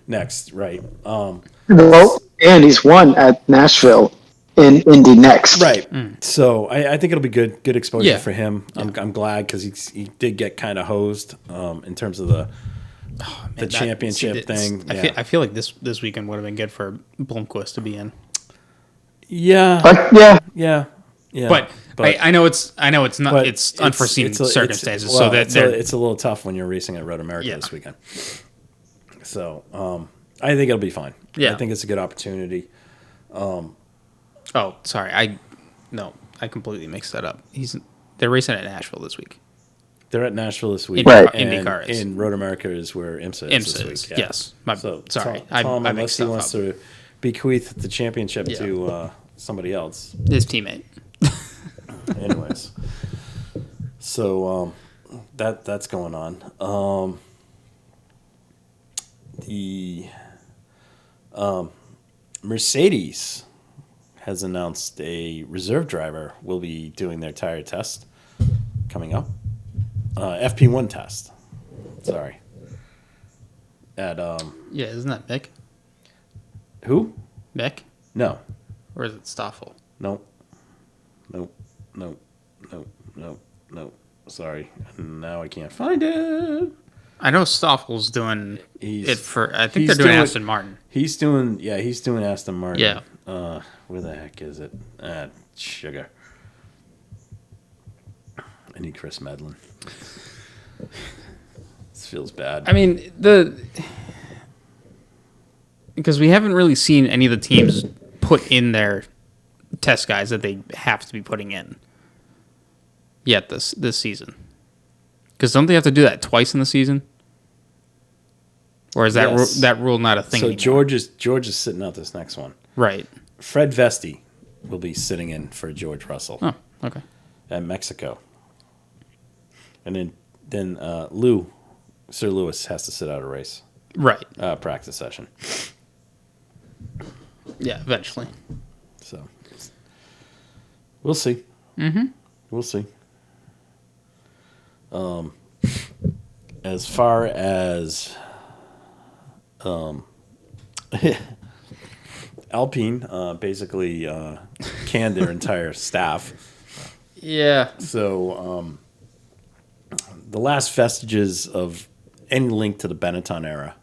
Next, right? Well, and he's won at Nashville in Indy next. Right. So I think it'll be good exposure Yeah. for him. I'm glad because he did get kind of hosed in terms of the championship thing. I feel like this weekend would have been good for Blomqvist to be in. Yeah. But yeah, But I know it's not but it's unforeseen circumstances, well, so that it's a little tough when you're racing at Road America this weekend. So I think it'll be fine. Yeah. I think it's a good opportunity. Oh, sorry, I completely mixed that up. They're racing at Nashville this week. They're at Nashville this week. Right. And IndyCar is. in Road America is where IMSA is this week. Yeah. Yes. Sorry, Tom, I unless mixed he stuff wants up. to bequeath the championship Yeah. to somebody else. His teammate. Anyways, so that's going on. The Mercedes has announced a reserve driver will be doing their tire test coming up. FP1 test. Sorry. At Yeah, isn't that Mick? who? Mick? No. Or is it Stoffel? Nope. Sorry. Now I can't find it. I know Stoffel's doing He's- it for. I think he's they're doing doing- Aston Martin. He's doing Aston Martin. Yeah. Where the heck is it? Sugar. I need Chris Medlin. This feels bad. I mean because we haven't really seen any of the teams put in their test guys that they have to be putting in yet this season. Because don't they have to do that twice in the season? Or is that Yes. that rule not a thing So anymore? George is sitting out this next one. Right. Fred Vesti will be sitting in for George Russell Oh, okay. at Mexico. And then Sir Lewis has to sit out a race, Right. practice session. Yeah, eventually. So we'll see. Mm-hmm. We'll see. As far as Alpine, basically canned their entire staff. Yeah. So the last vestiges of any link to the Benetton era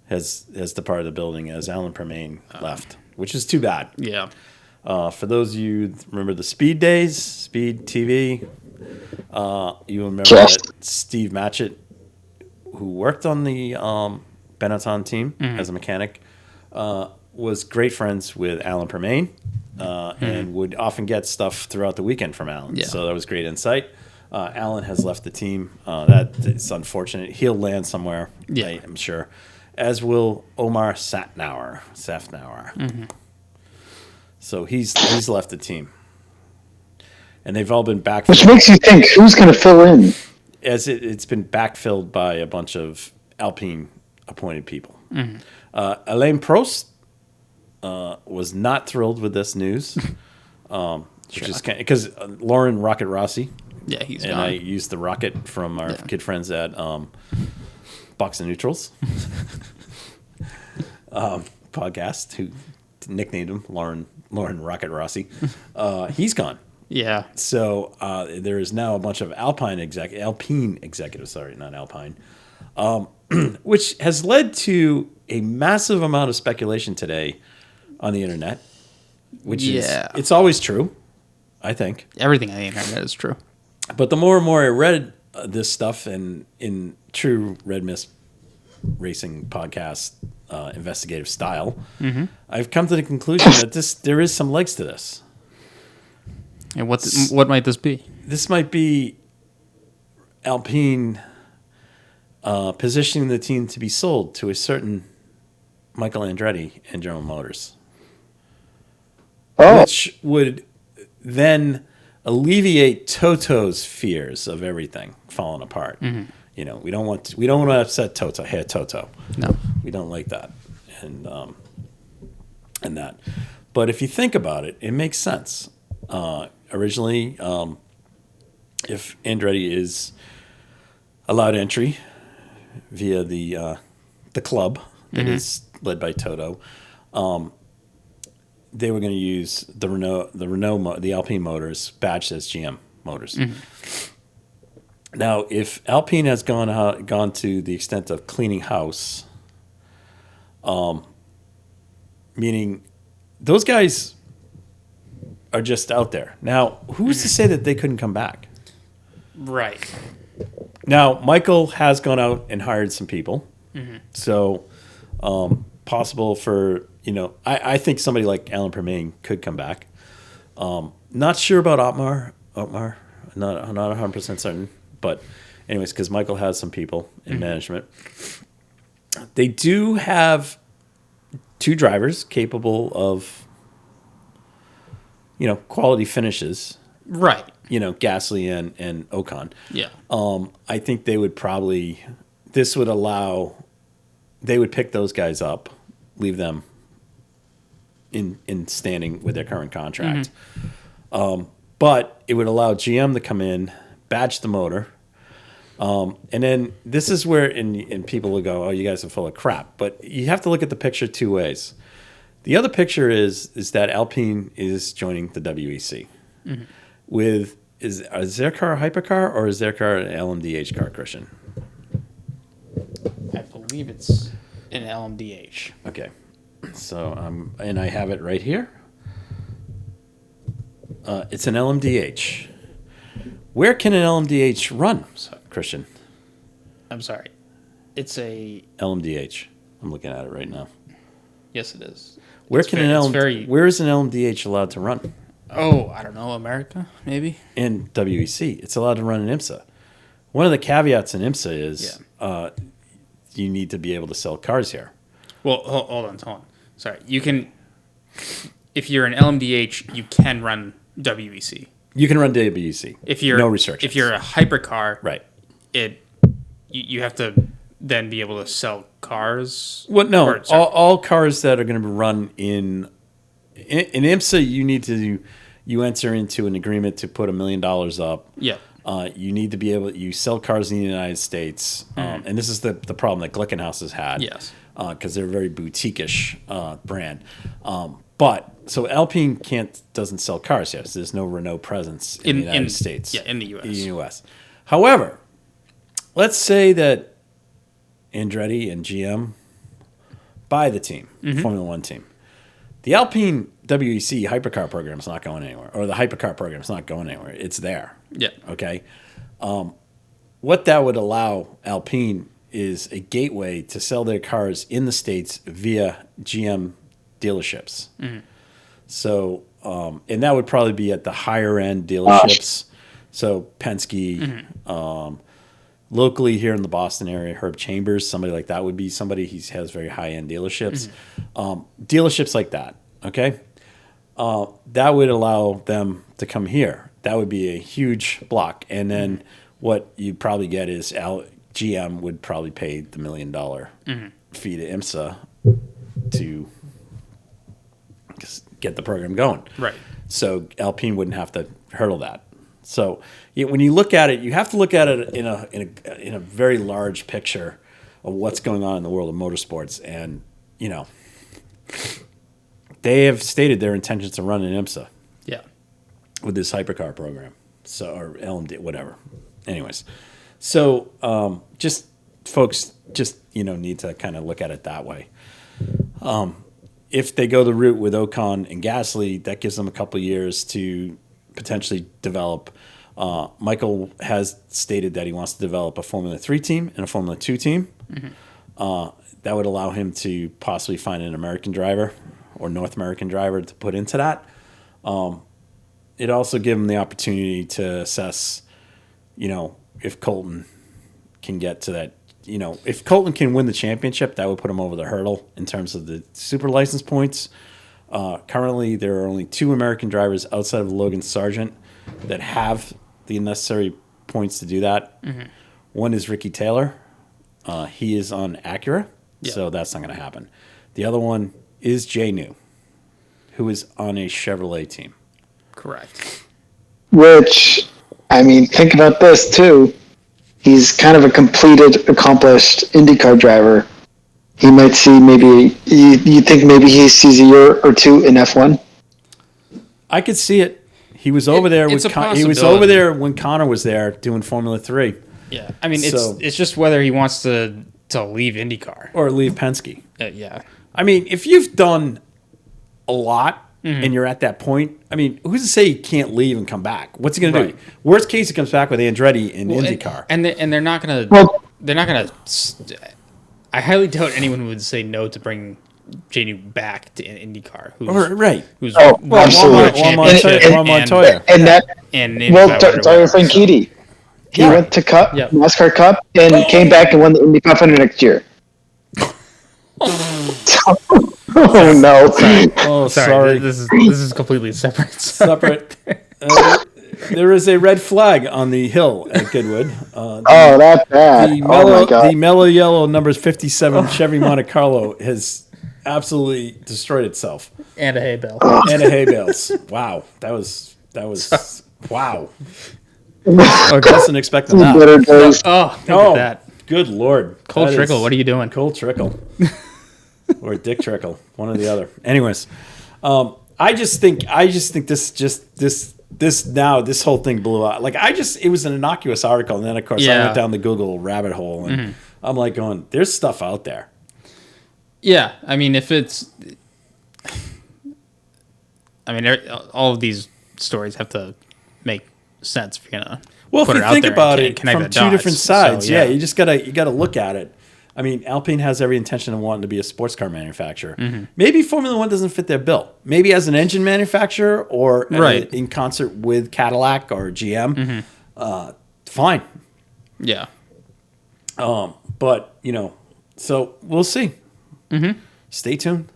has departed the building as Alan Permain left, which is too bad. Yeah. For those of you that remember the Speed days, Speed TV, you remember Yes. that Steve Matchett, who worked on the Benetton team as a mechanic, was great friends with Alan Permain and would often get stuff throughout the weekend from Alan. Yeah. So that was great insight. Alan has left the team. It's unfortunate. He'll land somewhere, Yeah. I'm sure, as will Omar Safnauer. So he's left the team. And they've all been backfilled. Which makes you think, who's going to fill in? As it's been backfilled by a bunch of Alpine appointed people. Alain Prost was not thrilled with this news, which is because Lauren Rocket Rossi, Yeah, he's and gone. I used the rocket from our kid friends at Box and Neutrals podcast, who nicknamed him Lauren Rocket Rossi. He's gone. Yeah. So there is now a bunch of Alpine executives, not Alpine, which has led to a massive amount of speculation today on the internet, which is it's always true, I think. Everything on the internet is true. But the more and more I read this stuff in true Red Mist Racing podcast investigative style, I've come to the conclusion that there is some legs to this. And what might this be? This might be Alpine positioning the team to be sold to a certain Michael Andretti and General Motors, which would then alleviate Toto's fears of everything falling apart. You know, we don't want to upset Toto. Hey, Toto. No. We don't like that, and that. But if you think about it, it makes sense. Originally, if Andretti is allowed entry via the club that is led by Toto, they were going to use the Alpine motors badged as GM motors. Now, if Alpine has gone to the extent of cleaning house, meaning those guys are just out there. Now, who's to say that they couldn't come back? Right. Now, Michael has gone out and hired some people. So, possible for, I think somebody like Alan Permain could come back. Not sure about Otmar. Not 100% certain. But anyways, because Michael has some people in management. They do have two drivers capable of quality finishes, Right. Gasly and Ocon. Yeah. I think they would they would pick those guys up, leave them in standing with their current contract. But it would allow GM to come in, badge the motor. And then this is where, and people will go, oh, you guys are full of crap. But you have to look at the picture two ways. The other picture is that Alpine is joining the WEC. Is their car a hypercar or is their car an LMDH car, Christian? I believe it's an LMDH. Okay. So, and I have it right here. It's an LMDH. Where can an LMDH run, Christian? I'm sorry. It's a... LMDH. I'm looking at it right now. Yes, it is. Where is an LMDH allowed to run? Oh, I don't know. America, maybe? In WEC. It's allowed to run in IMSA. One of the caveats in IMSA is you need to be able to sell cars here. Well, hold on. Sorry. You can... If you're an LMDH, you can run WEC. You can run WEC. If you're no restrictions. If you're a hypercar, right? You have to then be able to sell cars. Well, no, all cars that are going to be run in IMSA, you enter into an agreement to put $1 million up. Yeah. You need to be able. You sell cars in the United States, and this is the problem that Glickenhaus has had. Yes. Because they're a very boutique-ish brand. But so Alpine doesn't sell cars yet. So there's no Renault presence in the United States. Yeah, in the U.S. In the U.S. However, let's say that Andretti and GM buy the team, Formula One team. The Alpine WEC hypercar program is not going anywhere, or the hypercar program is not going anywhere. It's there. Yeah. Okay. What that would allow Alpine is a gateway to sell their cars in the States via GM dealerships. So, and that would probably be at the higher end dealerships. So Penske, locally here in the Boston area, Herb Chambers, somebody like that would be somebody. He has very high end dealerships. Dealerships like that. Okay. That would allow them to come here. That would be a huge block. And then what you'd probably get is GM would probably pay the $1 million fee to IMSA to get the program going. Right. So Alpine wouldn't have to hurdle that. So when you look at it, you have to look at it in a very large picture of what's going on in the world of motorsports. And, they have stated their intentions to run an IMSA. Yeah. With this hypercar program. So, or LMD, whatever. Anyways. So, just folks need to kind of look at it that way. If they go the route with Ocon and Gasly, that gives them a couple of years to potentially develop. Michael has stated that he wants to develop a Formula 3 team and a Formula 2 team. That would allow him to possibly find an American driver or North American driver to put into that. It also gives him the opportunity to assess, if Colton can get to that, if Colton can win the championship, that would put him over the hurdle in terms of the super license points. Currently, there are only 2 American drivers outside of Logan Sargent that have the necessary points to do that. One is Ricky Taylor. He is on Acura, so that's not going to happen. The other one is Jay New, who is on a Chevrolet team. Correct. Which, think about this too. He's kind of a completed, accomplished IndyCar driver. He might see maybe, you think maybe he sees a year or two in F1? I could see it. He was over there. He was over there when Connor was there doing Formula 3. Yeah, it's just whether he wants to leave IndyCar or leave Penske. Yeah. If you've done a lot and you're at that point, who's to say he can't leave and come back? What's he going to do? Worst case, he comes back with Andretti in IndyCar. And they're not going to. They're not going to. I highly doubt anyone would say no to bring Jay New back to IndyCar. Who's Juan Montoya. Dario Franchitti. He went to Cup, NASCAR Cup, and came back and won the Indy 500 next year. Oh no! Oh, sorry. This is completely separate. There is a red flag on the hill at Goodwood. That bad! The mellow yellow numbers 57 Chevy Monte Carlo has absolutely destroyed itself. And a hay bale. And a hay bales. Wow, that was wow. Okay. Wasn't expecting that. Look at that. Good Lord. Cole Trickle, what are you doing? Cole Trickle. Or Dick Trickle, one or the other. Anyways, I just think this whole thing blew out. It was an innocuous article, and then of course I went down the Google rabbit hole, and I'm like going, there's stuff out there. Yeah, if it's, all of these stories have to make sense if you're gonna. Well, put if you think about it from 2 different sides, you just gotta look at it. Alpine has every intention of wanting to be a sports car manufacturer. Maybe Formula One doesn't fit their bill. Maybe as an engine manufacturer or in concert with Cadillac or GM, fine. Yeah. But so we'll see. Stay tuned.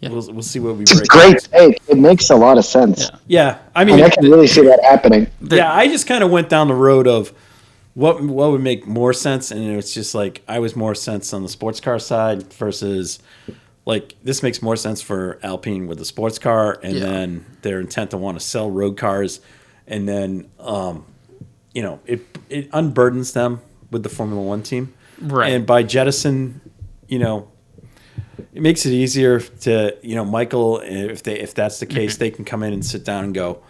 Yeah. We'll see what we break. It's a great take. It makes a lot of sense. Yeah. I can really see that happening. I just kind of went down the road of what would make more sense, and it's just I was more sense on the sports car side versus this makes more sense for Alpine with the sports car, and then their intent to want to sell road cars, and then it unburdens them with the Formula One team. Right. And by jettison, it makes it easier to, Michael, if that's the case, they can come in and sit down and go,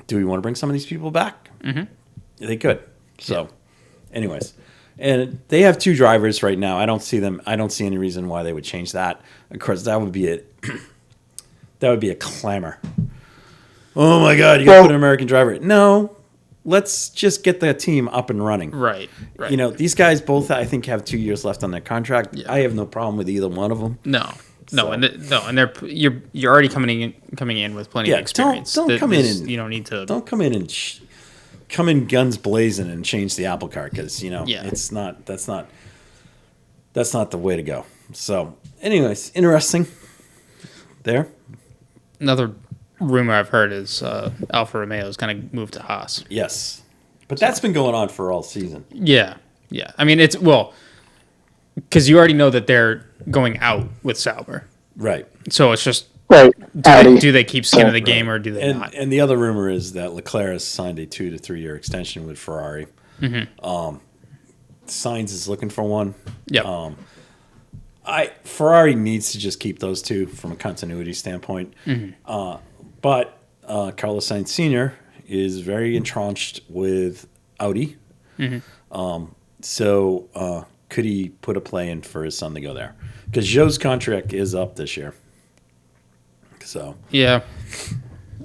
do we want to bring some of these people back? Mm-hmm. They could. So, anyways, and they have 2 drivers right now. I don't see any reason why they would change that. Of course, that would be it. That would be a clamor. Oh my God, you got to put an American driver. No, let's just get the team up and running. Right. These guys both, I think, have 2 years left on their contract. Yeah. I have no problem with either one of them. No, and they're you're already coming in with plenty of experience. Don't come in and you don't need to. Don't come in and come in guns blazing and change the apple cart because it's not. That's not the way to go. So, anyways, interesting. There. Another rumor I've heard is Alfa Romeo is going to move to Haas. Yes, but that's been going on for all season. Yeah. I mean, because you already know that they're going out with Sauber, right? So it's just right. Do they keep skin in the game or do they not? And the other rumor is that Leclerc has signed a 2 to 3 year extension with Ferrari. Mm-hmm. Sainz is looking for one. Yeah. Ferrari needs to just keep those 2 from a continuity standpoint. Mm-hmm. But Carlos Sainz Sr. is very entrenched with Audi. Mm-hmm. So could he put a play in for his son to go there? Because Zhou's contract is up this year. So yeah,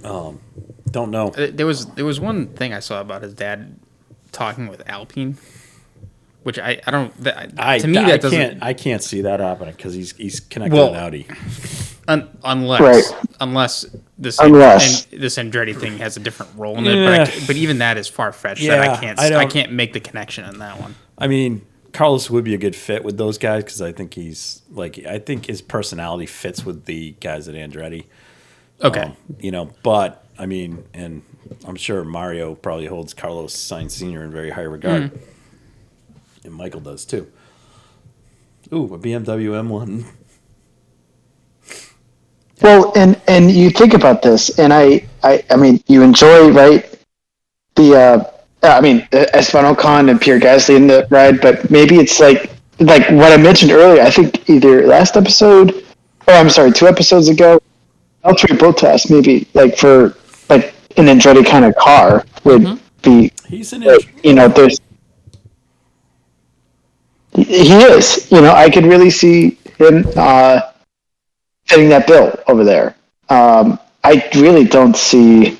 don't know. There was one thing I saw about his dad talking with Alpine, which I don't. To me, that doesn't. I can't see that happening because he's connected with Audi. Unless this Andretti thing has a different role in it, but even that is far fetched. Yeah, I can't make the connection in that one. I mean, Carlos would be a good fit with those guys because I think I think his personality fits with the guys at Andretti. Okay, but I mean, and I'm sure Mario probably holds Carlos Sainz Sr. in very high regard, and Michael does too. Ooh, a BMW M1. Well, and you think about this, and I mean, you enjoy, right, Esteban Ocon and Pierre Gasly in the ride, but maybe it's like what I mentioned earlier, I think either last episode, 2 episodes ago, Valtteri Bottas, maybe, for, an Andretti kind of car would be, he's an there's, he is, I could really see him, fitting that bill over there. I really don't see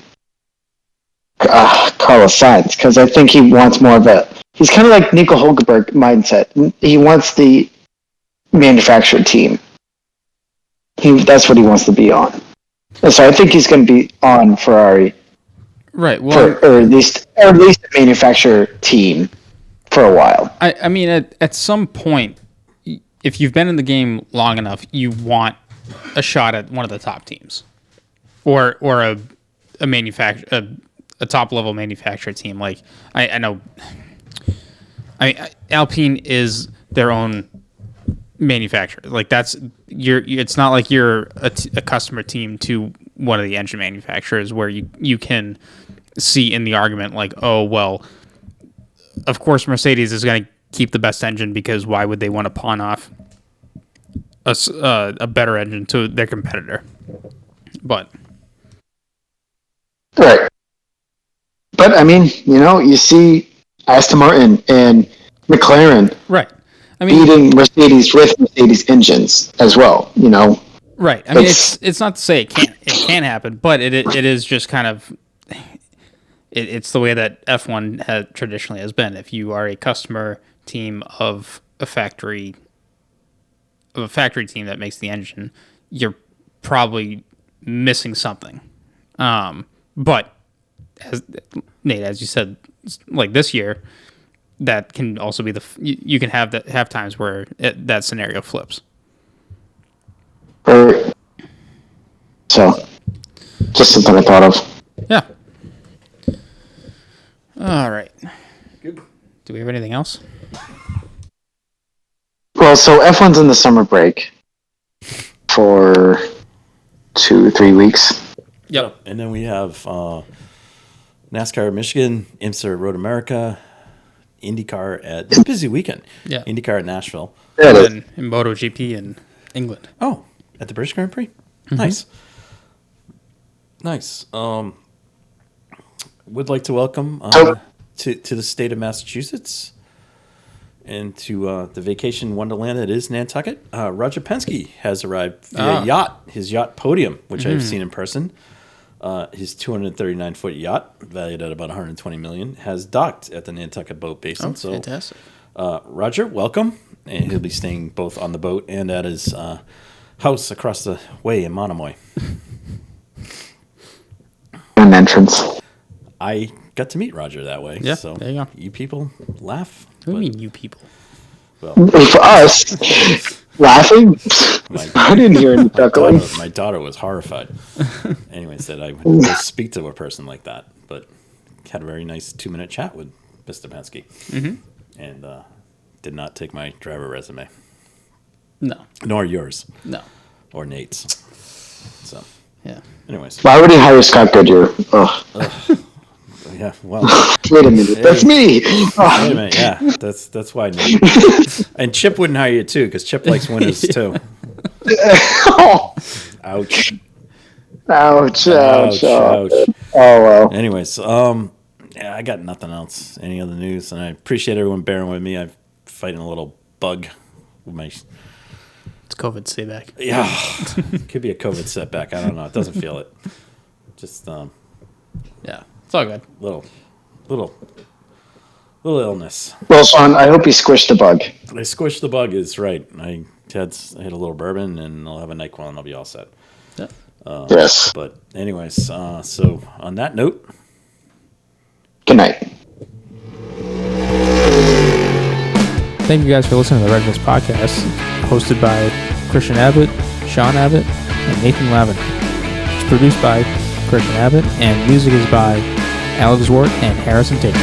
Carlos Sainz because I think he wants more of he's kind of like Nico Hulkenberg mindset. He wants the manufacturer team. That's what he wants to be on. And so I think he's going to be on Ferrari. Right. Well, or at least a manufacturer team for a while. I mean, at some point, if you've been in the game long enough, you want a shot at one of the top teams, or a manufacturer, a top level manufacturer team. Like I know, Alpine is their own manufacturer. Like it's not like you're a customer team to one of the engine manufacturers where you can see in the argument like, oh well, of course Mercedes is going to keep the best engine because why would they want to pawn off a better engine to their competitor? But right. But I mean, you see Aston Martin and McLaren, right? I mean, beating Mercedes with Mercedes engines as well. Right. I mean, it's not to say it can't happen, but it is just kind of it's the way that F1 traditionally has been. If you are a customer team of a factory team that makes the engine, you're probably missing something. But Nate, as you said, like this year, that can also be you can have times where that scenario flips. So, just something I thought of. Yeah. All right. Good. Do we have anything else? Well, so F1's in the summer break for 2-3 weeks. Yep. And then we have NASCAR Michigan, IMSA Road America, IndyCar it's a busy weekend. Yeah. IndyCar at Nashville. And then in MotoGP in England. Oh, at the British Grand Prix? Mm-hmm. Nice. Would like to welcome to the state of Massachusetts and to the vacation wonderland that is Nantucket. Roger Penske has arrived via his yacht Podium, which I've seen in person. His 239-foot yacht, valued at about $120 million, has docked at the Nantucket Boat Basin. Oh, fantastic. Roger, welcome. And he'll be staying both on the boat and at his house across the way in Monomoy. An entrance. I got to meet Roger that way. Yeah, so there you go. You people laugh. What do you mean, you people? Well, For us, laughing? I didn't hear any chuckling. My daughter was horrified. Anyway, said I would go speak to a person like that, but had a very nice 2-minute chat with Mr. Penske, and did not take my driver resume. No. Nor yours. No. Or Nate's. So. Yeah. Anyways. Why would he hire Scott Goodyear? Ugh. Yeah. Well. Wait a minute. That's me. Wait a minute. Yeah. That's why. Nate. And Chip wouldn't hire you too, because Chip likes winners too. Ouch. Ouch. Ouch. Oh well. Anyways, yeah, I got nothing else. Any other news? And I appreciate everyone bearing with me. I'm fighting a little bug with my. It's COVID setback. Yeah, could be a COVID setback. I don't know. It doesn't feel it. Just yeah, it's all good. Little illness. Well, Sean, I hope you squished the bug. I squished the bug. Is right. I had a little bourbon, and I'll have a NyQuil, and I'll be all set. Yeah. Yes. But anyways, so on that note, good night. Thank you guys for listening to the Red Mist Podcast, hosted by Christian Abbott, Sean Abbott, and Nathan Lavin. It's produced by Christian Abbott, and music is by Alex Wart and Harrison Tate.